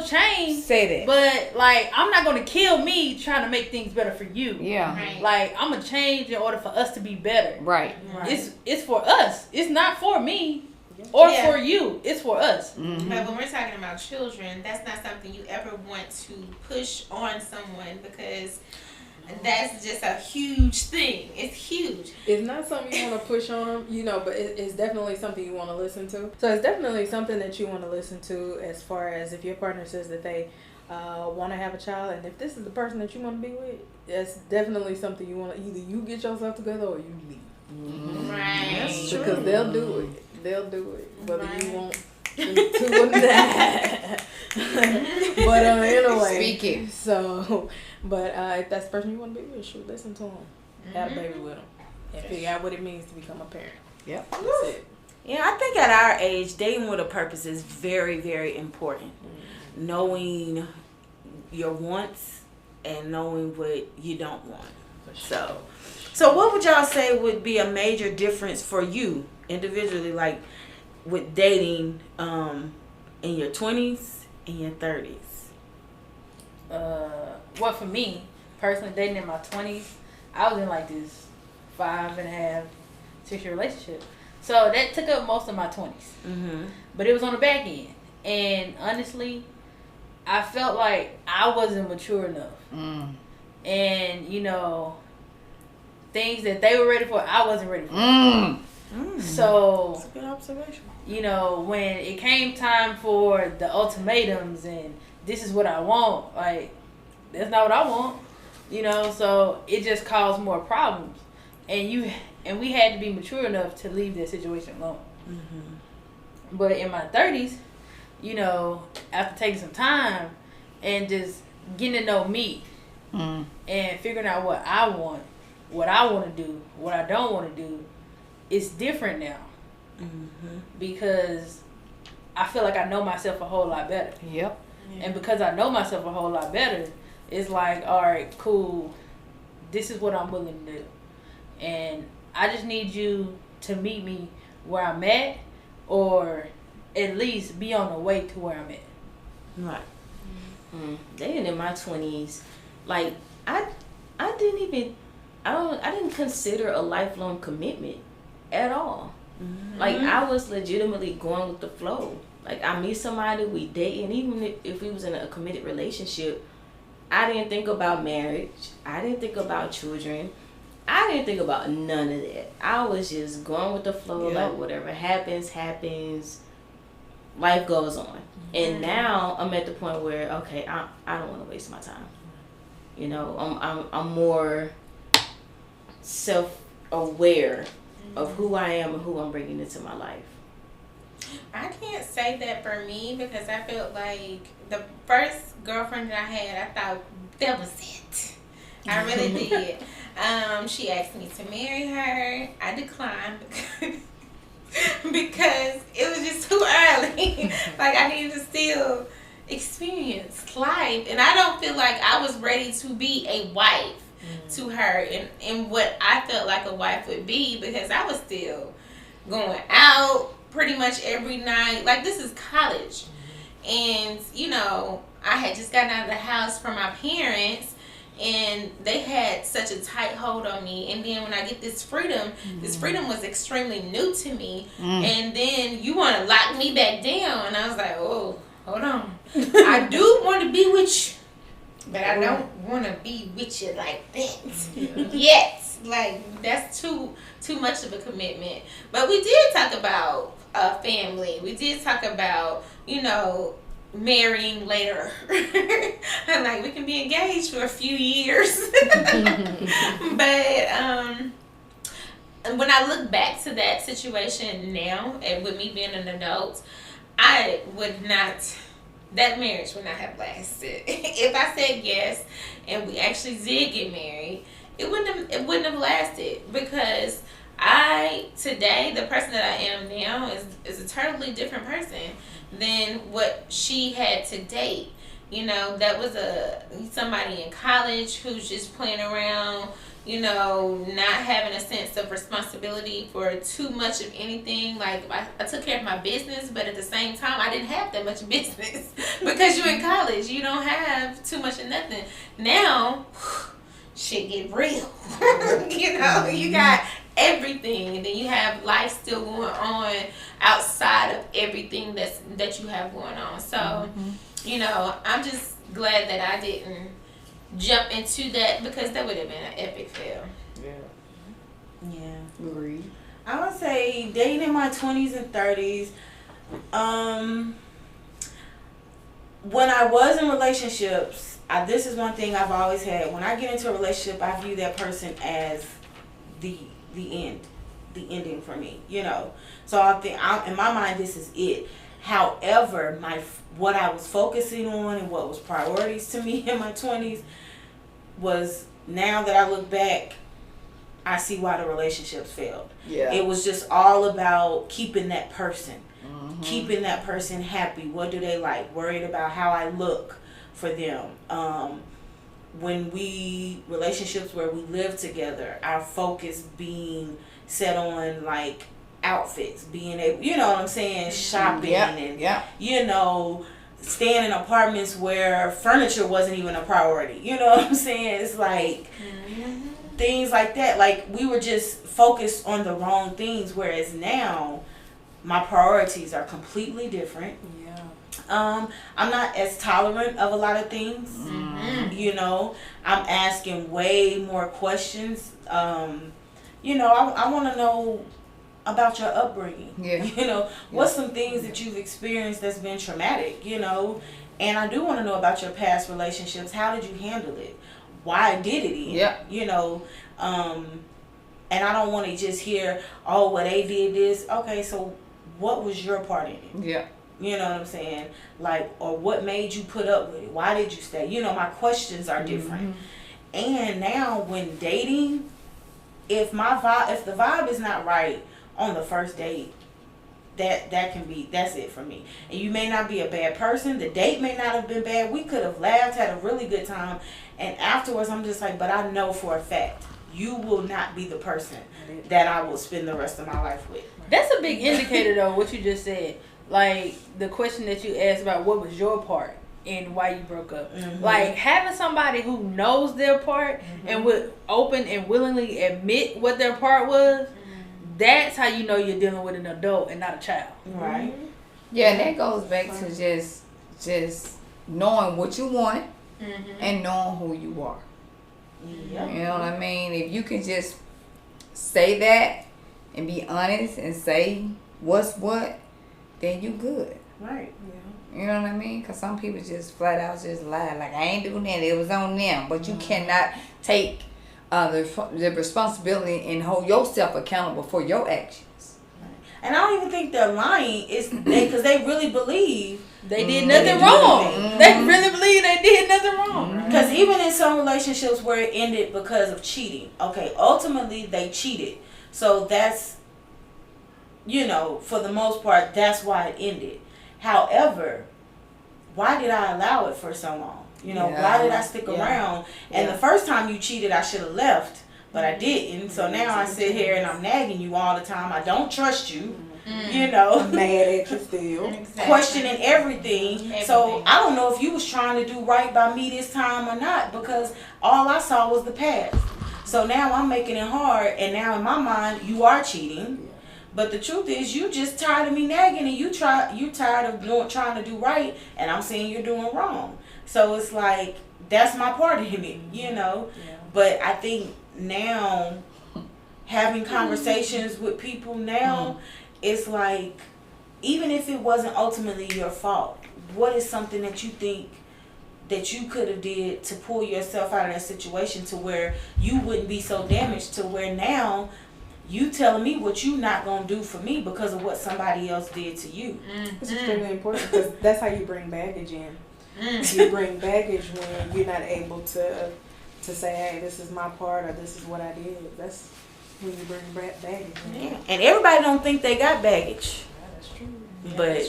change. Say that. But, like, I'm not going to kill me trying to make things better for you. Yeah. Right. Like, I'm going to change in order for us to be better. Right. It's for us. It's not for me or for you. It's for us. But when we're talking about children, that's not something you ever want to push on someone, because that's just a huge thing. It's huge. It's not something you want to push on them, you know, but it's definitely something you want to listen to. So it's definitely something that you want to listen to, as far as if your partner says that they want to have a child, and if this is the person that you want to be with, that's definitely something you want to either you get yourself together or you leave. Right. That's true. Because they'll do it. They'll do it. Whether Right. you want them to or not. But anyway. Speak it. So, but if that's the person you want to be with, shoot, listen to them. Have a baby with them. And figure out what it means to become a parent. Yep. That's it. Yeah, I think at our age, dating with a purpose is very, very important. Knowing your wants and knowing what you don't want. So what would y'all say would be a major difference for you individually, like with dating in your 20s and your 30s? Well, for me, personally, dating in my 20s, I was in like this 5.5, 6 year relationship. So that took up most of my 20s. Mm-hmm. But it was on the back end. And honestly, I felt like I wasn't mature enough. And, you know, things that they were ready for, I wasn't ready for. So, That's a good observation. you know, when it came time for the ultimatums and this is what I want, like, that's not what I want. You know, so it just caused more problems. And we had to be mature enough to leave that situation alone. Mm-hmm. But in my 30s, you know, after taking some time and just getting to know me and figuring out what I want to do, what I don't want to do, it's different now. Mm-hmm. Because I feel like I know myself a whole lot better. Yep. And because I know myself a whole lot better, it's like, all right, cool, this is what I'm willing to do. And I just need you to meet me where I'm at, or at least be on the way to where I'm at. Right. Dating in my 20s, like I didn't consider a lifelong commitment at all. Mm-hmm. Like I was legitimately going with the flow. Like I meet somebody, we date, and even if we was in a committed relationship, I didn't think about marriage. I didn't think about children. I didn't think about none of that. I was just going with the flow, like whatever happens, happens. Life goes on. And now I'm at the point where, okay, I don't want to waste my time. You know, I'm more self-aware of who I am and who I'm bringing into my life. I can't say that for me because I felt like the first girlfriend that I had, I thought that was it. I really did. She asked me to marry her. I declined because it was just too early. Like I needed to still experience life, and I don't feel like I was ready to be a wife to her and what I felt like a wife would be, because I was still going out pretty much every night. Like this is college, and you know I had just gotten out of the house from my parents, and they had such a tight hold on me. And then when I get this freedom was extremely new to me. And then you want to lock me back down, and I was like, oh, hold on. I do want to be with you, but I don't want to be with you like that yet. Like that's too much of a commitment. But we did talk about family. We did talk about, you know, marrying later. I'm like, we can be engaged for a few years. But when I look back to that situation now, and with me being an adult, that marriage would not have lasted. If I said yes and we actually did get married, it wouldn't have lasted, because today, the person that I am now is a totally different person than what she had to date. You know, that was somebody in college who's just playing around, you know, not having a sense of responsibility for too much of anything. Like, I took care of my business, but at the same time, I didn't have that much business. Because you're in college, you don't have too much of nothing. Now, shit get real. You know, you got everything, and then you have life still going on outside of everything that you have going on. So, you know, I'm just glad that I didn't jump into that, because that would have been an epic fail. Yeah. Agreed. I would say dating in my 20s and 30s, when I was in relationships, this is one thing I've always had. When I get into a relationship, I view that person as the end, the ending for me. You know, so I think in my mind this is it. However, what I was focusing on and what was priorities to me in my 20s was, now that I look back, I see why the relationships failed. Yeah. It was just all about keeping that person. Keeping that person happy. What do they like? Worried about how I look for them. Relationships where we live together, our focus being set on like outfits, being able, you know what I'm saying, shopping and you know, staying in apartments where furniture wasn't even a priority. You know what I'm saying? It's like things like that. Like we were just focused on the wrong things, whereas now my priorities are completely different. I'm not as tolerant of a lot of things. You know, I'm asking way more questions. You know, I want to know about your upbringing. You know, what's some things that you've experienced that's been traumatic, you know? And I do want to know about your past relationships. How did you handle it? Why did it end? You know, and I don't want to just hear, oh, well, they did this. Okay, so what was your part in it? You know what I'm saying? Like, or what made you put up with it? Why did you stay? You know, my questions are different. And now when dating, if the vibe is not right on the first date, that's it for me. And you may not be a bad person. The date may not have been bad. We could have laughed, had a really good time. And afterwards, I'm just like, but I know for a fact, you will not be the person that I will spend the rest of my life with. That's a big indicator, though, what you just said. Like, the question that you asked about what was your part and why you broke up. Like, having somebody who knows their part and would open and willingly admit what their part was, that's how you know you're dealing with an adult and not a child. Right. Yeah, and that goes back to just knowing what you want and knowing who you are. You know what I mean? If you can just say that and be honest and say what's what, then you good. Right. You know what I mean? Because some people just flat out just lie. Like, I ain't doing that. It was on them. But you cannot take the responsibility and hold yourself accountable for your actions. And I don't even think they're lying. It's because they really believe they did nothing wrong. They really believe they did nothing wrong. Because even in some relationships where it ended because of cheating, okay, ultimately they cheated. So that's, you know, for the most part, that's why it ended. However, why did I allow it for so long? You know, why did I stick around? And the first time you cheated, I should have left, but I didn't. So now I sit here and I'm nagging you all the time. I don't trust you. You know, mad at you still, questioning everything. So I don't know if you was trying to do right by me this time or not, because all I saw was the past. So now I'm making it hard, and now in my mind you are cheating. But the truth is, you just tired of me nagging, and you tired of trying to do right, and I'm saying you're doing wrong. So it's like, that's my part in it, you know. But I think now, having conversations with people now, it's like, even if it wasn't ultimately your fault, what is something that you think that you could have did to pull yourself out of that situation to where you wouldn't be so damaged, to where now you telling me what you not gonna do for me because of what somebody else did to you. It's extremely important, because that's how you bring baggage in. You bring baggage when you're not able to say, hey, this is my part, or this is what I did. That's when you bring baggage in. Yeah. And everybody don't think they got baggage. That's true. But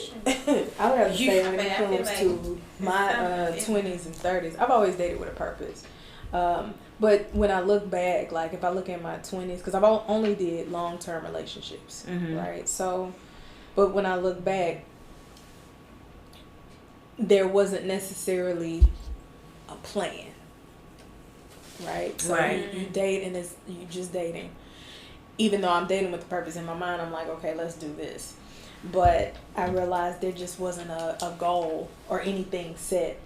I would have to say, when it comes to my 20s and 30s, I've always dated with a purpose. But when I look back, like if I look at my 20s, because I've only did long-term relationships, right? So, but when I look back, there wasn't necessarily a plan, right? So you date, and you just dating. Even though I'm dating with a purpose in my mind, I'm like, okay, let's do this. But I realized there just wasn't a goal or anything set.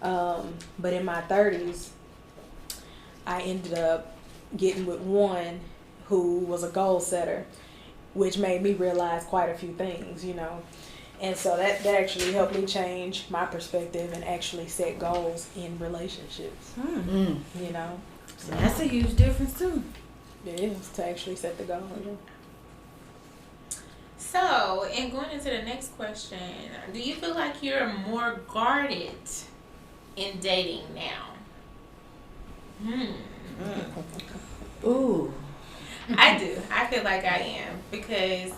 But in my 30s, I ended up getting with one who was a goal setter, which made me realize quite a few things, you know. And so that actually helped me change my perspective and actually set goals in relationships. You know, So that's a huge difference too. it is to actually set the goal. So, and going into the next question, do you feel like you're more guarded in dating now? Ooh. I do. I feel like I am because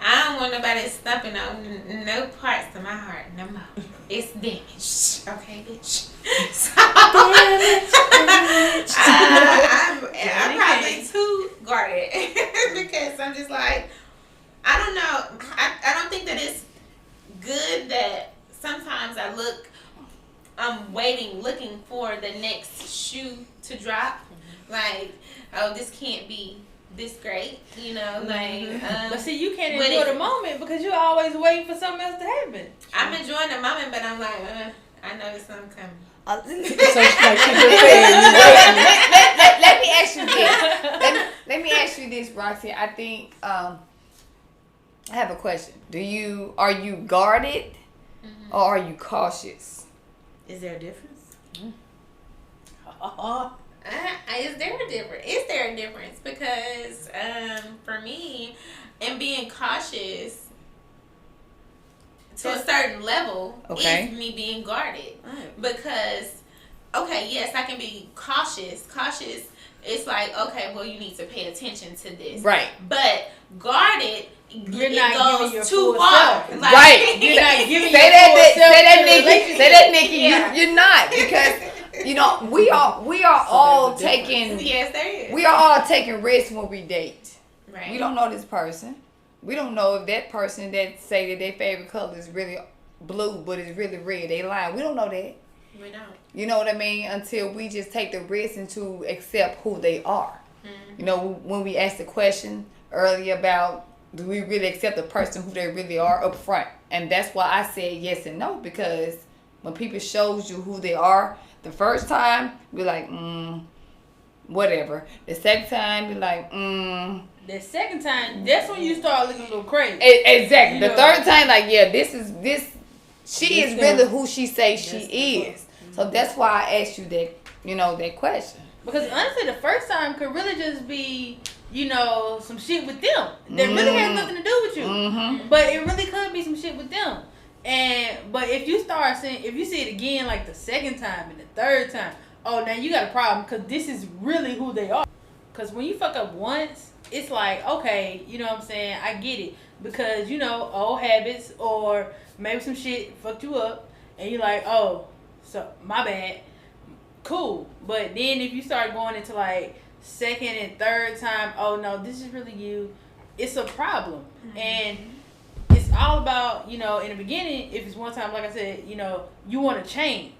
I don't want nobody stumping on no parts of my heart no more. It's damaged. Okay, bitch. So, I'm probably too guarded because I'm just like, I don't know. I don't think that it's good that sometimes I'm looking for the next shoe to drop. Like, oh, this can't be this great, you know, like. But see, you can't enjoy the moment because you're always waiting for something else to happen. I'm enjoying the moment, but I'm like, I know there's something coming. Let me ask you this. Let me ask you this, Roxy. I think I have a question. Are you guarded or are you cautious? Is there a difference? Is there a difference? Is there a difference? Because for me, and being cautious to a certain level is me being guarded. Right. Because, okay, yes, I can be cautious. Cautious, it's like, okay, well, you need to pay attention to this. Right. But guarded, You're not giving goes your too full far. self. Like, Right. You're not giving Say your that, full self say that, to the Nikki. relationship. Say that, Nikki. Yeah. You're not, because you know we are all taking. yes, there is. We are all taking risks when we date. Right. We don't know this person. We don't know if that person that say that their favorite color is really blue, but it's really red. They lying. We don't know that. We don't. You know what I mean? Until we just take the risk and to accept who they are. You know, when we asked the question earlier about do we really accept the person who they really are up front? And that's why I said yes and no, because when people shows you who they are the first time, you're like, whatever. The second time, you're like, The second time, that's when you start looking a little crazy. Exactly. You The know. third time, like, yeah, she is really who she says she is. So that's why I asked you that, that question. Because honestly, the first time could really just be, some shit with them that really has nothing to do with you. But it really could be some shit with them. But if you see it again, like the second time and the third time, oh, now you got a problem because this is really who they are. Because when you fuck up once, it's like, okay, you know what I'm saying? I get it. Because, old habits or maybe some shit fucked you up and you're like, oh, so my bad. Cool. But then if you start going into like second and third time, oh no, this is really you, it's a problem. And it's all about, in the beginning, if it's one time, like I said, you want to change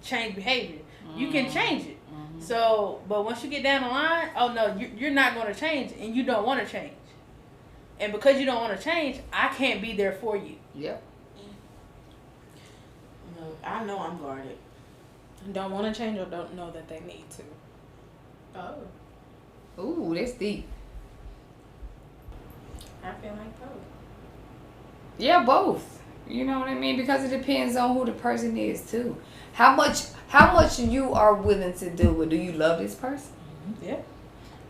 behavior. You can change it. So, but once you get down the line, oh no, you're not going to change and you don't want to change. And because you don't want to change, I can't be there for you. Yep. I know I'm guarded. Don't want to change or don't know that they need to. Oh, Ooh, that's deep. I feel like both. Yeah, both. You know what I mean? Because it depends on who the person is too. How much you are willing to do it. Do you love this person? Yeah.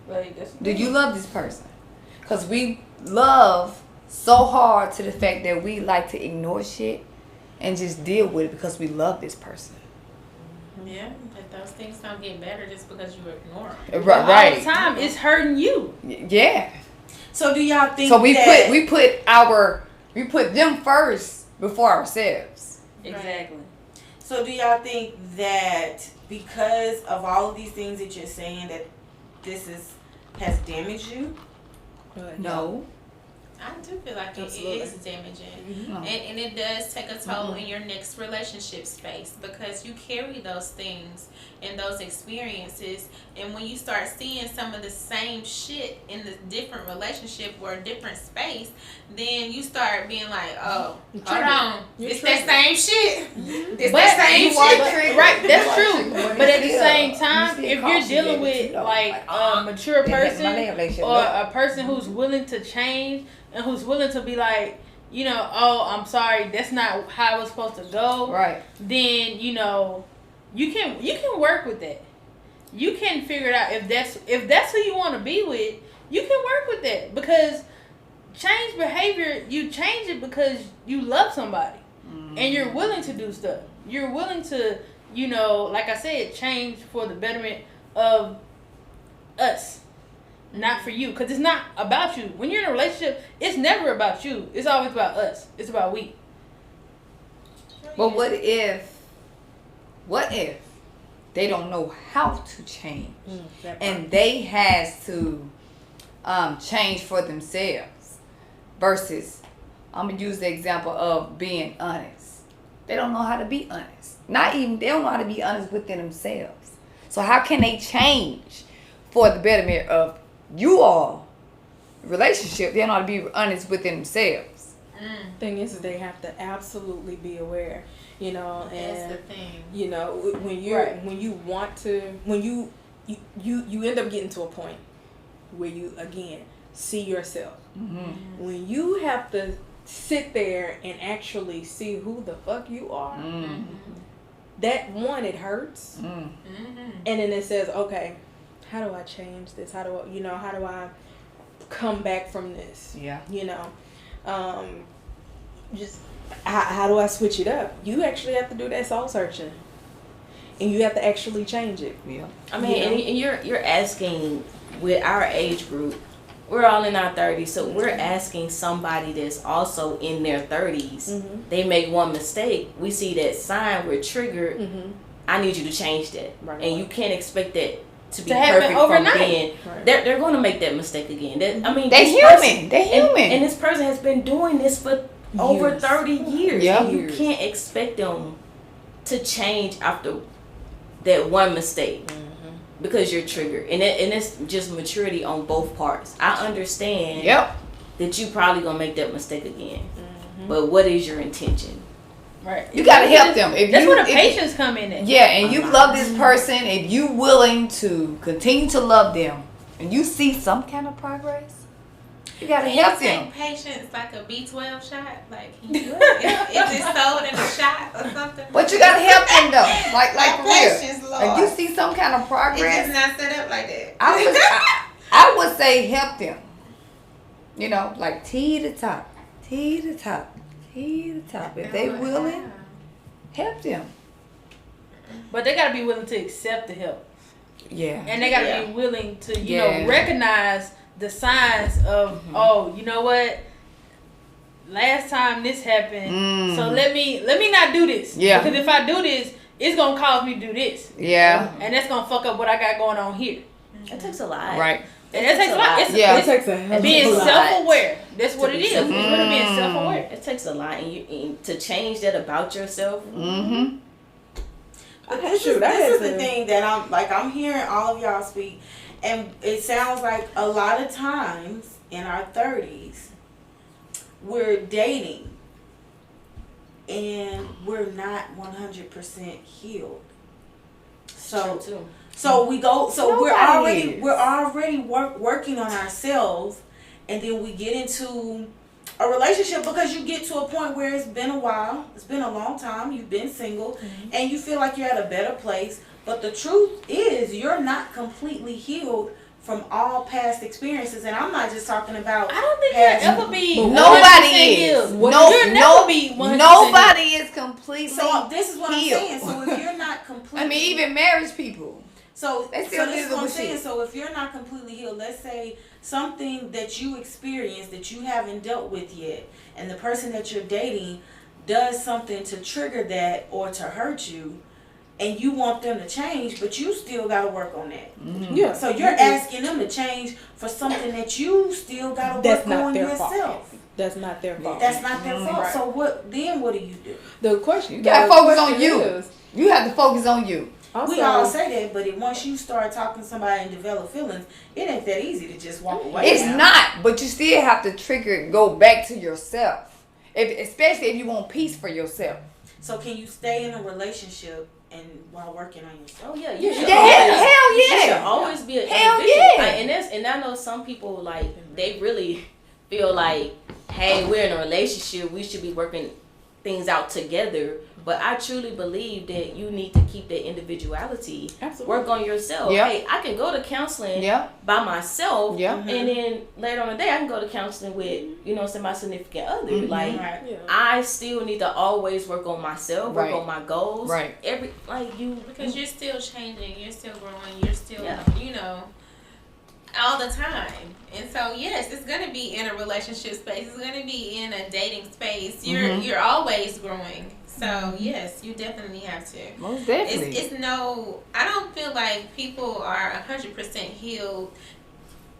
Like Do you love this person? Because we love so hard to the fact that we like to ignore shit and just deal with it because we love this person. Yeah, but those things don't get better just because you ignore them. Right. All the time, it's hurting you. Yeah. So do y'all think So we that put them first before ourselves. Exactly. So do y'all think that because of all of these things that you're saying that this has damaged you? No. I do feel like Absolutely. it is damaging. And it does take a toll in your next relationship space because you carry those things and those experiences. And when you start seeing some of the same shit in the different relationship or a different space, then you start being like, oh, hold on. It's that same shit. It's that same shit. Right, that's true. But at the same time, if you're dealing with like a mature person or a person who's willing to change and who's willing to be like, oh, I'm sorry, that's not how it was supposed to go. Right. Then you can work with that. You can figure it out if that's who you want to be with. You can work with that because change behavior. You change it because you love somebody, and you're willing to do stuff. You're willing to, like I said, change for the betterment of us, not for you. Because it's not about you. When you're in a relationship, it's never about you. It's always about us. It's about we. But what if they don't know how to change, and they has to change for themselves? Versus, I'm gonna use the example of being honest. They don't know how to be honest. They don't know how to be honest within themselves. So how can they change for the betterment of you all relationship? They don't know how to be honest within themselves. Thing is they have to absolutely be aware, and That's the thing. when you end up getting to a point where you again see yourself. When you have to sit there and actually see who the fuck you are, that one, it hurts. And then it says, okay, how do I change this? How do I come back from this? Yeah. Just how do I switch it up? You actually have to do that soul searching, and you have to actually change it. Yeah. I mean, and you're asking with our age group, we're all in our 30s, so we're asking somebody that's also in their 30s. They make one mistake, we see that sign, we're triggered. I need you to change that, and you can't expect that to be perfect overnight. From being. They're going to make that mistake again. They're human. They're human. And this person has been doing this for over 30 years. Yeah. And you can't expect them to change after that one mistake. Because you're triggered, and it's just maturity on both parts. I understand that you probably gonna make that mistake again, but what is your intention? Right, you gotta help them. That's where the patience come in. Yeah, and you love this person, if you willing to continue to love them, and you see some kind of progress, you gotta help them. Patience like a B12 shot, like it's just sold in a shot or something. But you gotta help them though, like for patience, real. Lord. If you see some kind of progress, It's not set up like that. I would say help them. Like T to top. If they willing, help them. But they gotta be willing to accept the help. Yeah. And they gotta be willing to, recognize the signs of, oh, you know what? Last time this happened, so let me not do this. Yeah. Because if I do this, it's gonna cause me to do this. Yeah. And that's gonna fuck up what I got going on here. It takes a lot. Right. And that takes a lot. It takes a hell of being a lot. self-aware. That's what it is. It's really being self-aware. It takes a lot, and to change that about yourself. This is the thing that I'm hearing all of y'all speak, and it sounds like a lot of times in our 30s we're dating and we're not 100% healed. So we go. So we're already working on ourselves, and then we get into a relationship because you get to a point where it's been a while, it's been a long time, you've been single, and you feel like you're at a better place. But the truth is, you're not completely healed from all past experiences, and I'm not just talking about. I don't think you'll ever be. Nobody is. Nobody is completely. So this is what healed. I'm saying. So if you're not completely, I mean, even marriage people. So they still this is what I'm saying. shit. So if you're not completely healed, let's say something that you experienced that you haven't dealt with yet, and the person that you're dating does something to trigger that or to hurt you, and you want them to change, but you still got to work on that. Yeah. So you're asking them to change for something that you still got to work on yourself. That's not their fault. That's not their fault. Right. So what do you do? The question. You got to focus on you. You have to focus on you. Also, we all say that, but once you start talking to somebody and develop feelings, it ain't that easy to just walk away. It's not, but you still have to go back to yourself, especially if you want peace for yourself. So can you stay in a relationship and while working on yourself? Oh yeah, hell yeah. You should always be an hell individual. Yeah. And I know some people they really feel like hey, we're in a relationship, we should be working things out together. But I truly believe that you need to keep that individuality. Absolutely. Work on yourself. Yeah. Hey, I can go to counseling Yeah. by myself. Yeah. And then later on in the day, I can go to counseling with, my significant other. Mhm. Like, Yeah. I still need to always work on myself, work Right. on my goals. Right. Because you're still changing, you're still growing, you're still, Yeah. all the time. And so, yes, it's going to be in a relationship space. It's going to be in a dating space. You're always growing. So, yes, you definitely have to. Most definitely. I don't feel like people are 100% healed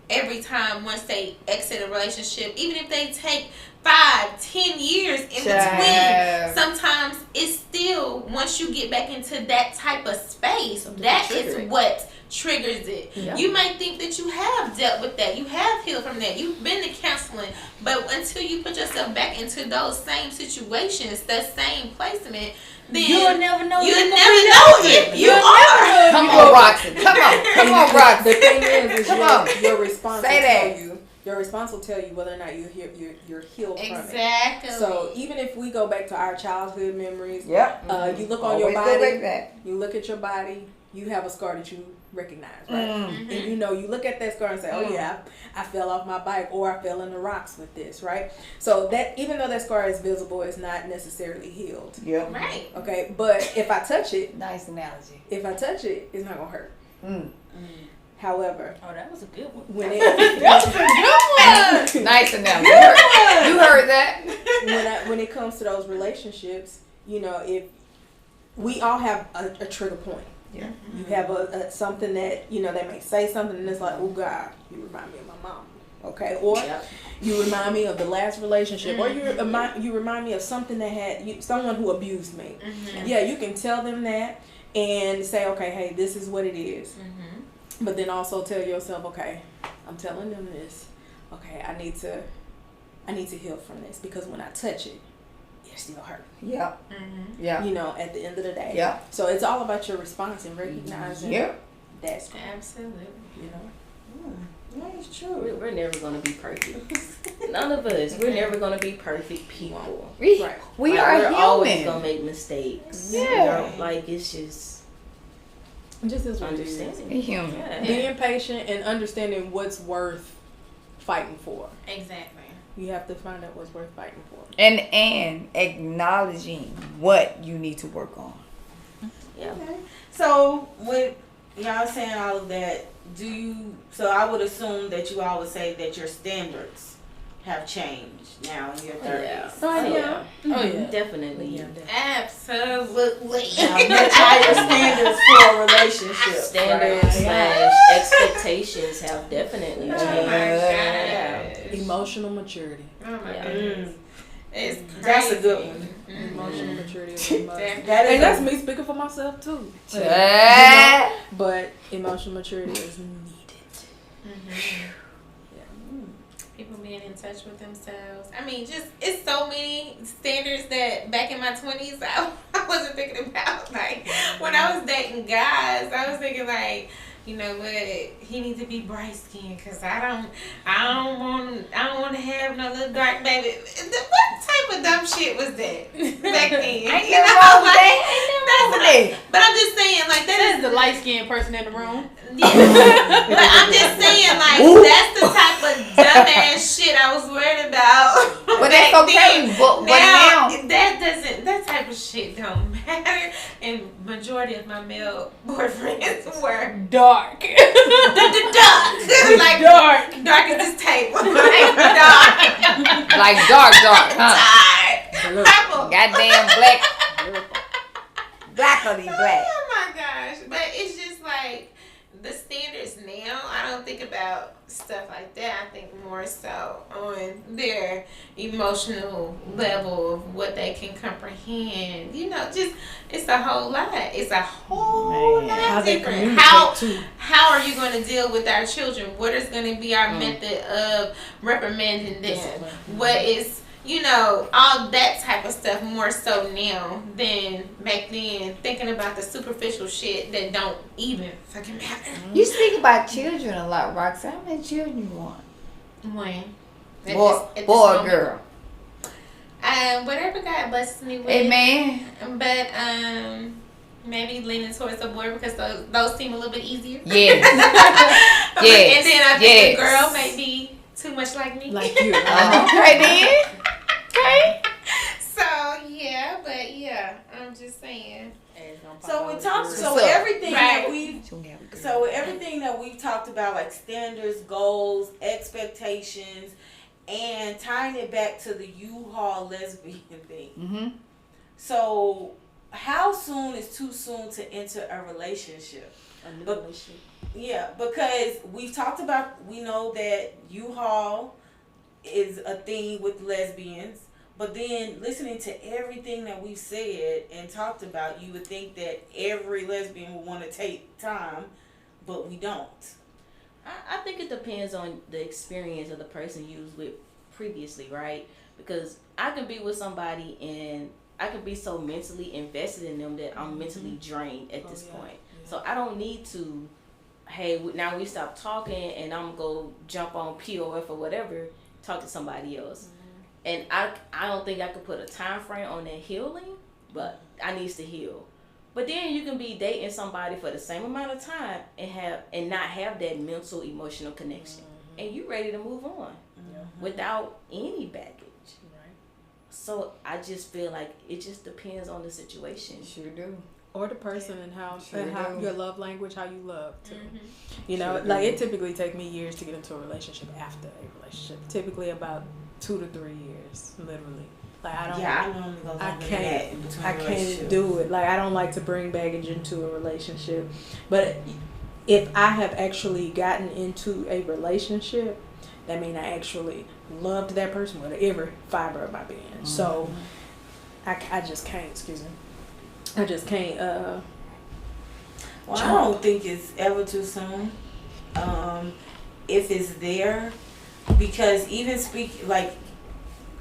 every time once they exit a relationship. Even if they take 5-10 years in between, sometimes it's still, once you get back into that type of space, that is what triggers it. Yeah. You might think that you have dealt with that, you have healed from that, you've been to counseling, but until you put yourself back into those same situations, that same placement, then You'll never know. you'll never know if you are. Come on, Roxy. Come on, Roxy. The thing is Come on. your response Say will that. tell you. Your response will tell you whether or not you're healed from it. Exactly. So even if we go back to our childhood memories, Yep. you look on your Always go body, like that. you look at your body, you have a scar that you recognize, right? Mm. And you look at that scar and say, oh yeah, I fell off my bike, or I fell in the rocks with this, right? So that, even though that scar is visible, it's not necessarily healed. Yep. Right. Okay, but if I touch it, Nice analogy. it's not gonna hurt. Mm. However, Oh, that was a good one. when it Nice analogy. You heard that? when it comes to those relationships, if we all have a trigger point. Yeah. You have a something that they may say something and it's like, oh God, you remind me of my mom. Okay, or you remind me of the last relationship, or you remind me of something that had someone who abused me. Yeah, you can tell them that and say, okay, hey, this is what it is. But then also tell yourself, okay, I'm telling them this. Okay, I need to heal from this, because when I touch it, it still hurt. Yep. Yeah. At the end of the day. Yeah. So it's all about your response and recognizing that's Absolutely. That's true. We're never going to be perfect. None of us. We're never going to be perfect people. Right. We are we're always human. going to make mistakes. Yeah. It's just Just as understanding. We're human. Yeah. Being patient and understanding what's worth fighting for. Exactly. You have to find out what's worth fighting for. And acknowledging what you need to work on. Yeah. Okay. So with y'all saying all of that, so I would assume that you all would say that your standards have changed now in your 30s. Yeah. Oh, yeah. Definitely. Yeah. Absolutely. Much higher standards for a relationship. Standards right? / expectations have definitely Oh changed. my Yeah. gosh. Emotional maturity. Oh my Yeah. goodness. It's crazy. That's a good one. Emotional maturity is the most. Definitely. That is And that's me speaking for myself too. Yeah. But emotional maturity is needed. People being in touch with themselves. I mean, just, it's so many standards that back in my 20s I wasn't thinking about. Like, when I was dating guys, I was thinking like, you know what, he needs to be bright skinned, because I don't want to have no little dark baby. What type of dumb shit was that back then? Ain't nothing wrong with that. But I'm just saying, like, that That is is the light skinned person in the room. yeah. But I'm just saying, like, that's the type of dumbass shit I was worried about. But back that's okay. then. But now That type of shit don't matter. And majority of my male boyfriends were Dark. dark. Like dark as this table. Like dark. like dark, huh? Purple. Goddamn blackity black. Oh my gosh. But it's just like the standards now, I don't think about stuff like that. I think more so on their emotional level of what they can comprehend. Just it's a whole lot. It's a whole lot different. How are you going to deal with our children? What is going to be our method of reprimanding them? What is all that type of stuff more so now than back then, thinking about the superficial shit that don't even fucking matter. You speak about children a lot, Roxanne. How many children you want? When? Boy or girl? Whatever God blesses me with. Amen. But maybe leaning towards a boy because those seem a little bit easier. Yes. Yes. And then I think a girl may be too much like me. Like you. Okay then. Okay. So yeah, but yeah, I'm just saying. So we talked. So What's up? everything that Right. we. So everything that we've talked about, like standards, goals, expectations, and tying it back to the U-Haul lesbian thing. Mm-hmm. So how soon is too soon to enter a relationship? Yeah, because we've talked about, we know that U-Haul is a thing with lesbians, but then listening to everything that we've said and talked about, you would think that every lesbian would want to take time, but we don't. I think it depends on the experience of the person you was with previously, right? Because I can be with somebody and I can be so mentally invested in them that I'm mentally drained at this point. Yeah. So I don't need to, hey, now we stop talking and I'm going to jump on POF or whatever, talk to somebody else. And I don't think I could put a time frame on that healing, but I needs to heal. But then you can be dating somebody for the same amount of time and not have that mental emotional connection, and you ready to move on without any baggage. Right. So I just feel like it just depends on the situation. Sure do. Or the person and how your love language, how you love too. You Sure know, like it typically take me years to get into a relationship after a relationship. Typically about 2 to 3 years, literally. Like I don't. Yeah, I normally go longer than that in between I can't do it. Like I don't like to bring baggage into a relationship. But if I have actually gotten into a relationship, that means I actually loved that person with every fiber of my being. So I just can't. Excuse me. I just can't. Well, I don't think it's ever too soon. If it's there, because even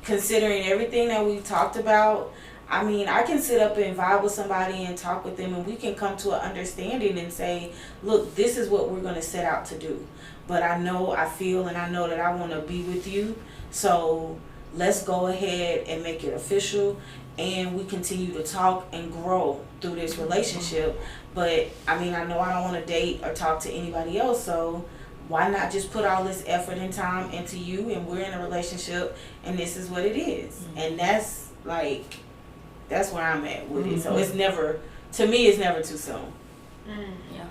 considering everything that we've talked about, I mean, I can sit up and vibe with somebody and talk with them and we can come to an understanding and say, look, this is what we're going to set out to do. But I know, I feel, and I know that I want to be with you. So let's go ahead and make it official. And we continue to talk and grow through this relationship. But, I mean, I know I don't want to date or talk to anybody else. So why not just put all this effort and time into you, and we're in a relationship and this is what it is. And that's where I'm at with it. So it's never, to me, it's never too soon. Yeah.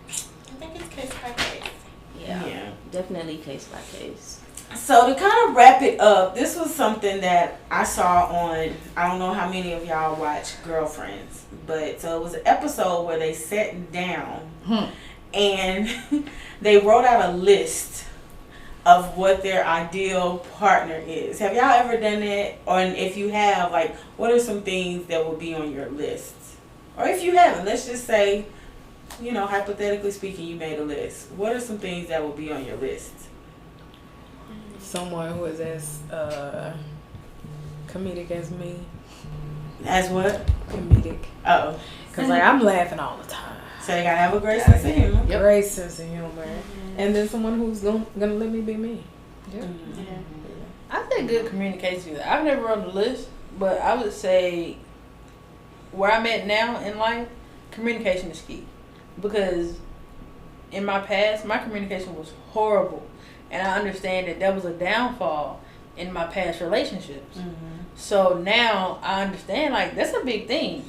I think it's case by case. Yeah. Definitely case by case. So to kind of wrap it up, this was something that I saw on, I don't know how many of y'all watch Girlfriends, but so it was an episode where they sat down and they wrote out a list of what their ideal partner is. Have y'all ever done that? Or if you have, like, what are some things that will be on your list? Or if you haven't, let's just say, you know, hypothetically speaking, you made a list. What are some things that will be on your list? Someone who is as comedic as me. As what? Comedic. Oh. Because like I'm laughing all the time. So they gotta have a great sense of humor. Yep. Great sense of humor. And then someone who's gonna let me be me. Yeah. I think good communication. I've never wrote a list, but I would say where I'm at now in life, communication is key. Because in my past, my communication was horrible. And I understand that was a downfall in my past relationships. So now I understand, like, that's a big thing.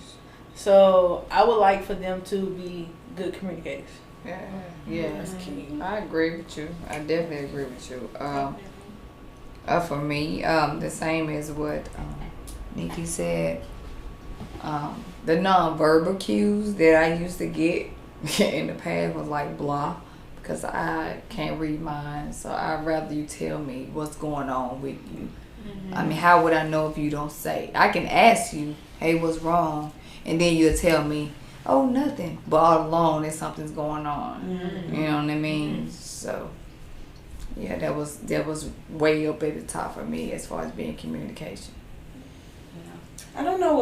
So I would like for them to be good communicators. Yeah, that's key. I agree with you. I definitely agree with you. For me, the same as what Nikki said. The nonverbal cues that I used to get in the past was like blah, because I can't read minds. So I'd rather you tell me what's going on with you. I mean, how would I know if you don't say? I can ask you, hey, what's wrong? And then you'll tell me, oh, nothing. But all along, there's something's going on. You know what I mean? So, yeah, that was way up at the top for me as far as being communication. I don't know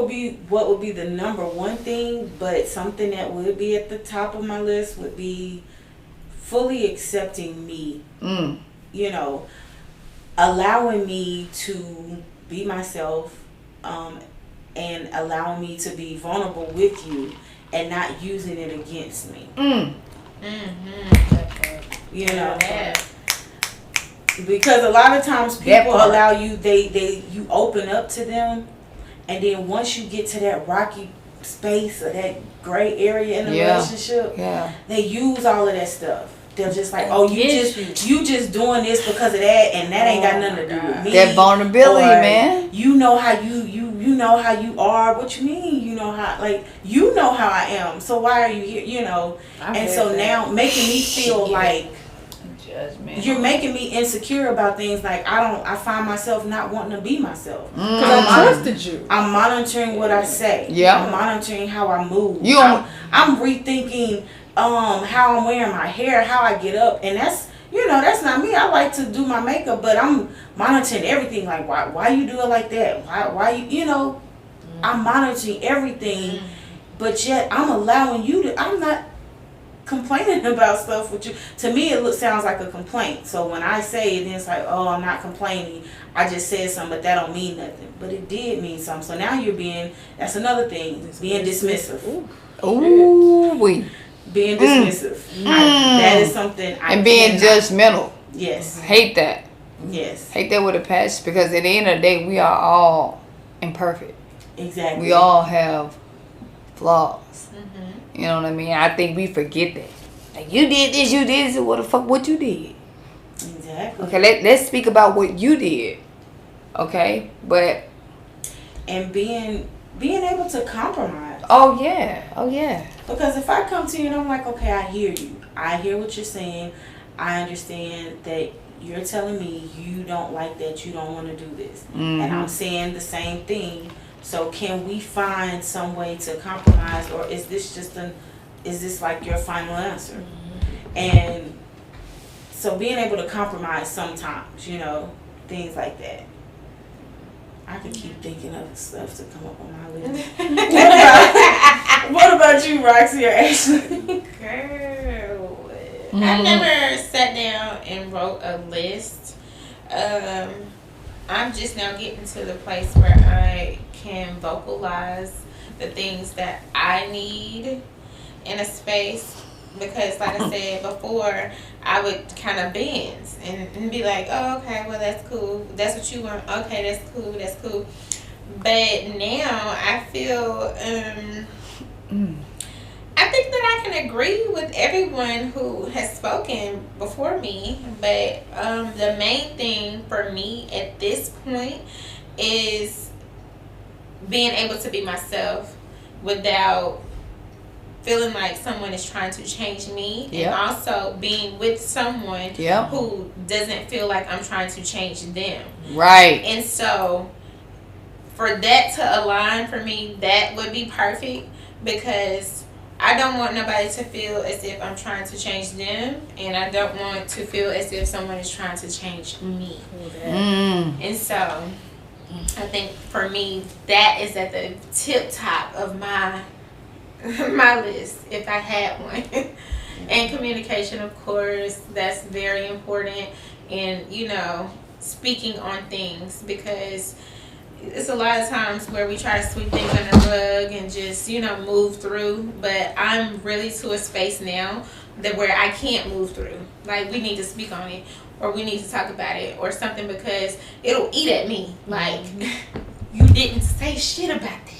what would be the number one thing, but something that would be at the top of my list would be fully accepting me. You know, allowing me to be myself, and allowing me to be vulnerable with you and not using it against me. You know, because a lot of times people allow you, you open up to them, and then once you get to that rocky space or that gray area in the relationship, they use all of that stuff. They're just like, oh, you just doing this because of that, and that ain't got nothing to do with me. That vulnerability, man. You know how you know how you are. What you mean? You know how I am. So why are you here? You know. And so now making me feel like you're making me insecure about things. Like I find myself not wanting to be myself because I trusted you. I'm monitoring what I say. I'm monitoring how I move. I'm rethinking how I'm wearing my hair, how I get up, and that's not me. I like to do my makeup, but I'm monitoring everything. Like why you do it like that? Why you I'm monitoring everything, but yet I'm allowing you to. I'm not complaining about stuff with you. To me, it sounds like a complaint. So when I say it, then it's like, oh, I'm not complaining. I just said something, but that don't mean nothing. But it did mean something. So now that's another thing, being dismissive. Ooh, being dismissive. That is something I being judgmental. Yes. Hate that. Yes. Hate that with a passion, because at the end of the day, we are all imperfect. Exactly. We all have flaws. You know what I mean? I think we forget that. Like, you did this, what the fuck, what you did? Exactly. Okay, let's speak about what you did. Okay? And being able to compromise. Oh yeah. Because if I come to you and I'm like, okay, I hear you. I hear what you're saying. I understand that you're telling me you don't like that, you don't want to do this. And I'm saying the same thing. So can we find some way to compromise, or is this like your final answer? And so being able to compromise sometimes, things like that. I could keep thinking of stuff to come up on my list. What about you, Roxy or Ashley? Girl, I never sat down and wrote a list. I'm just now getting to the place where I can vocalize the things that I need in a space, because like I said before, I would kind of bend and be like, oh, okay, well, that's cool, that's what you want, okay, that's cool. But now I feel I think that I can agree with everyone who has spoken before me, but the main thing for me at this point is being able to be myself without feeling like someone is trying to change me, and also being with someone who doesn't feel like I'm trying to change them. Right. And so for that to align for me, that would be perfect, because I don't want nobody to feel as if I'm trying to change them, and I don't want to feel as if someone is trying to change me. And so I think for me, that is at the tip top of my list, if I had one. And communication, of course, that's very important. And, speaking on things, because it's a lot of times where we try to sweep things under the rug and just, move through. But I'm really to a space now where I can't move through. Like, we need to speak on it, or we need to talk about it, or something, because it'll eat at me. Like, you didn't say shit about that.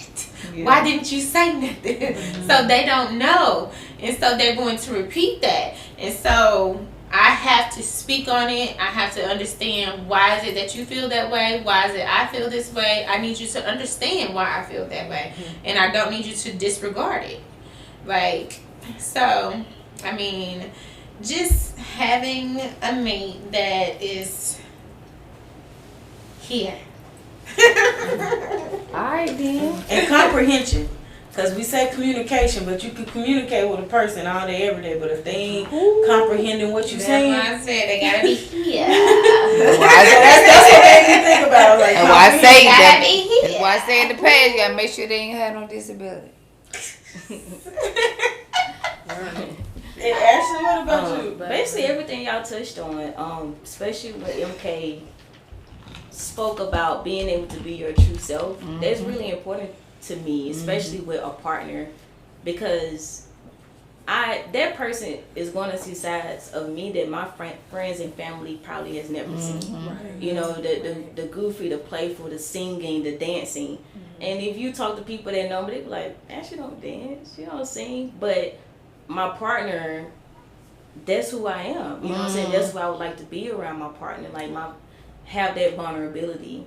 Why didn't you say nothing? So they don't know. And so they're going to repeat that. And so I have to speak on it. I have to understand, why is it that you feel that way? Why is it I feel this way? I need you to understand why I feel that way. And I don't need you to disregard it. Like, so, I mean, just having a mate that is here. Alright then. And comprehension. Because we say communication, but you can communicate with a person all day, every day. But if they ain't comprehending what you're saying, that's why I said they gotta be here. That's what made me think about. Like, and why I say that? Be here. That's why I say in the past, you gotta make sure they ain't have no disability. And Ashley, what about you? Basically everything y'all touched on, especially with MK spoke about being able to be your true self. That's really important to me, especially with a partner, because that person is going to see sides of me that my friends and family probably has never seen. Right. You know, the goofy, the playful, the singing, the dancing. And if you talk to people that know me, they be like, she don't dance, she don't sing. But my partner, that's who I am. You know what I'm saying? That's who I would like to be around my partner. Like, have that vulnerability.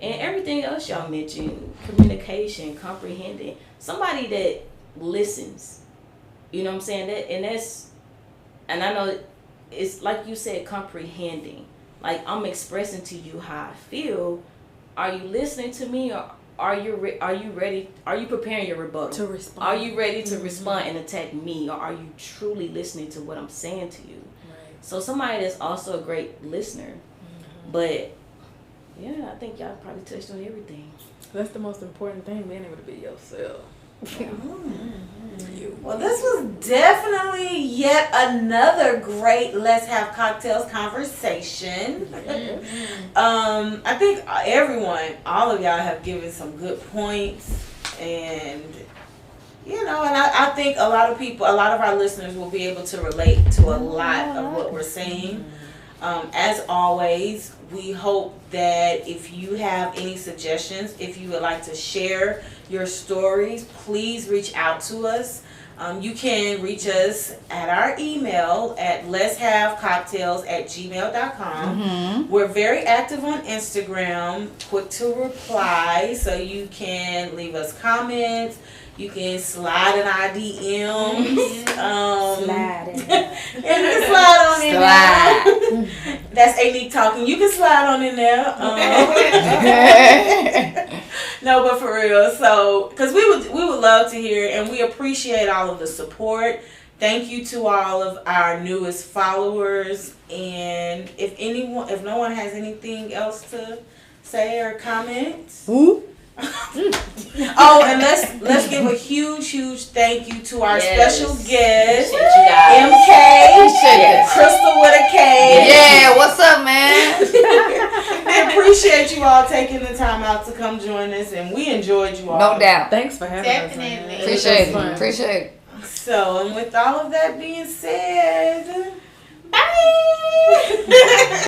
And everything else y'all mentioned, communication, comprehending. Somebody that listens. You know what I'm saying? And I know it's like you said, comprehending. Like, I'm expressing to you how I feel. Are you listening to me, or are you ready? Are you preparing your rebuttal To respond? Are you ready to respond and attack me, or are you truly listening to what I'm saying to you? Right. So somebody that's also a great listener. But yeah, I think y'all probably touched on everything. That's the most important thing, being able to be yourself. Well, this was definitely yet another great Let's Have Cocktails conversation. I think all of y'all have given some good points, and and I think a lot of our listeners will be able to relate to a lot of what we're saying. As always, we hope that if you have any suggestions, if you would like to share your stories, please reach out to us. You can reach us at our email at letshavecocktails@gmail.com. We're very active on Instagram, quick to reply, so you can leave us comments. You can slide in our DMs. Slide in. You can slide on in there. That's Anique talking. You can slide on in there. No, but for real. So, because we would love to hear, and we appreciate all of the support. Thank you to all of our newest followers. And if no one has anything else to say or comment. Oh, and let's give a huge thank you to our special guest, MK, Crystal with a K. Yeah, what's up, man? We appreciate you all taking the time out to come join us, and we enjoyed you all. No doubt. Thanks for having us. Definitely. Man. Appreciate Fun. it. Appreciate it. So, and with all of that being said, Bye.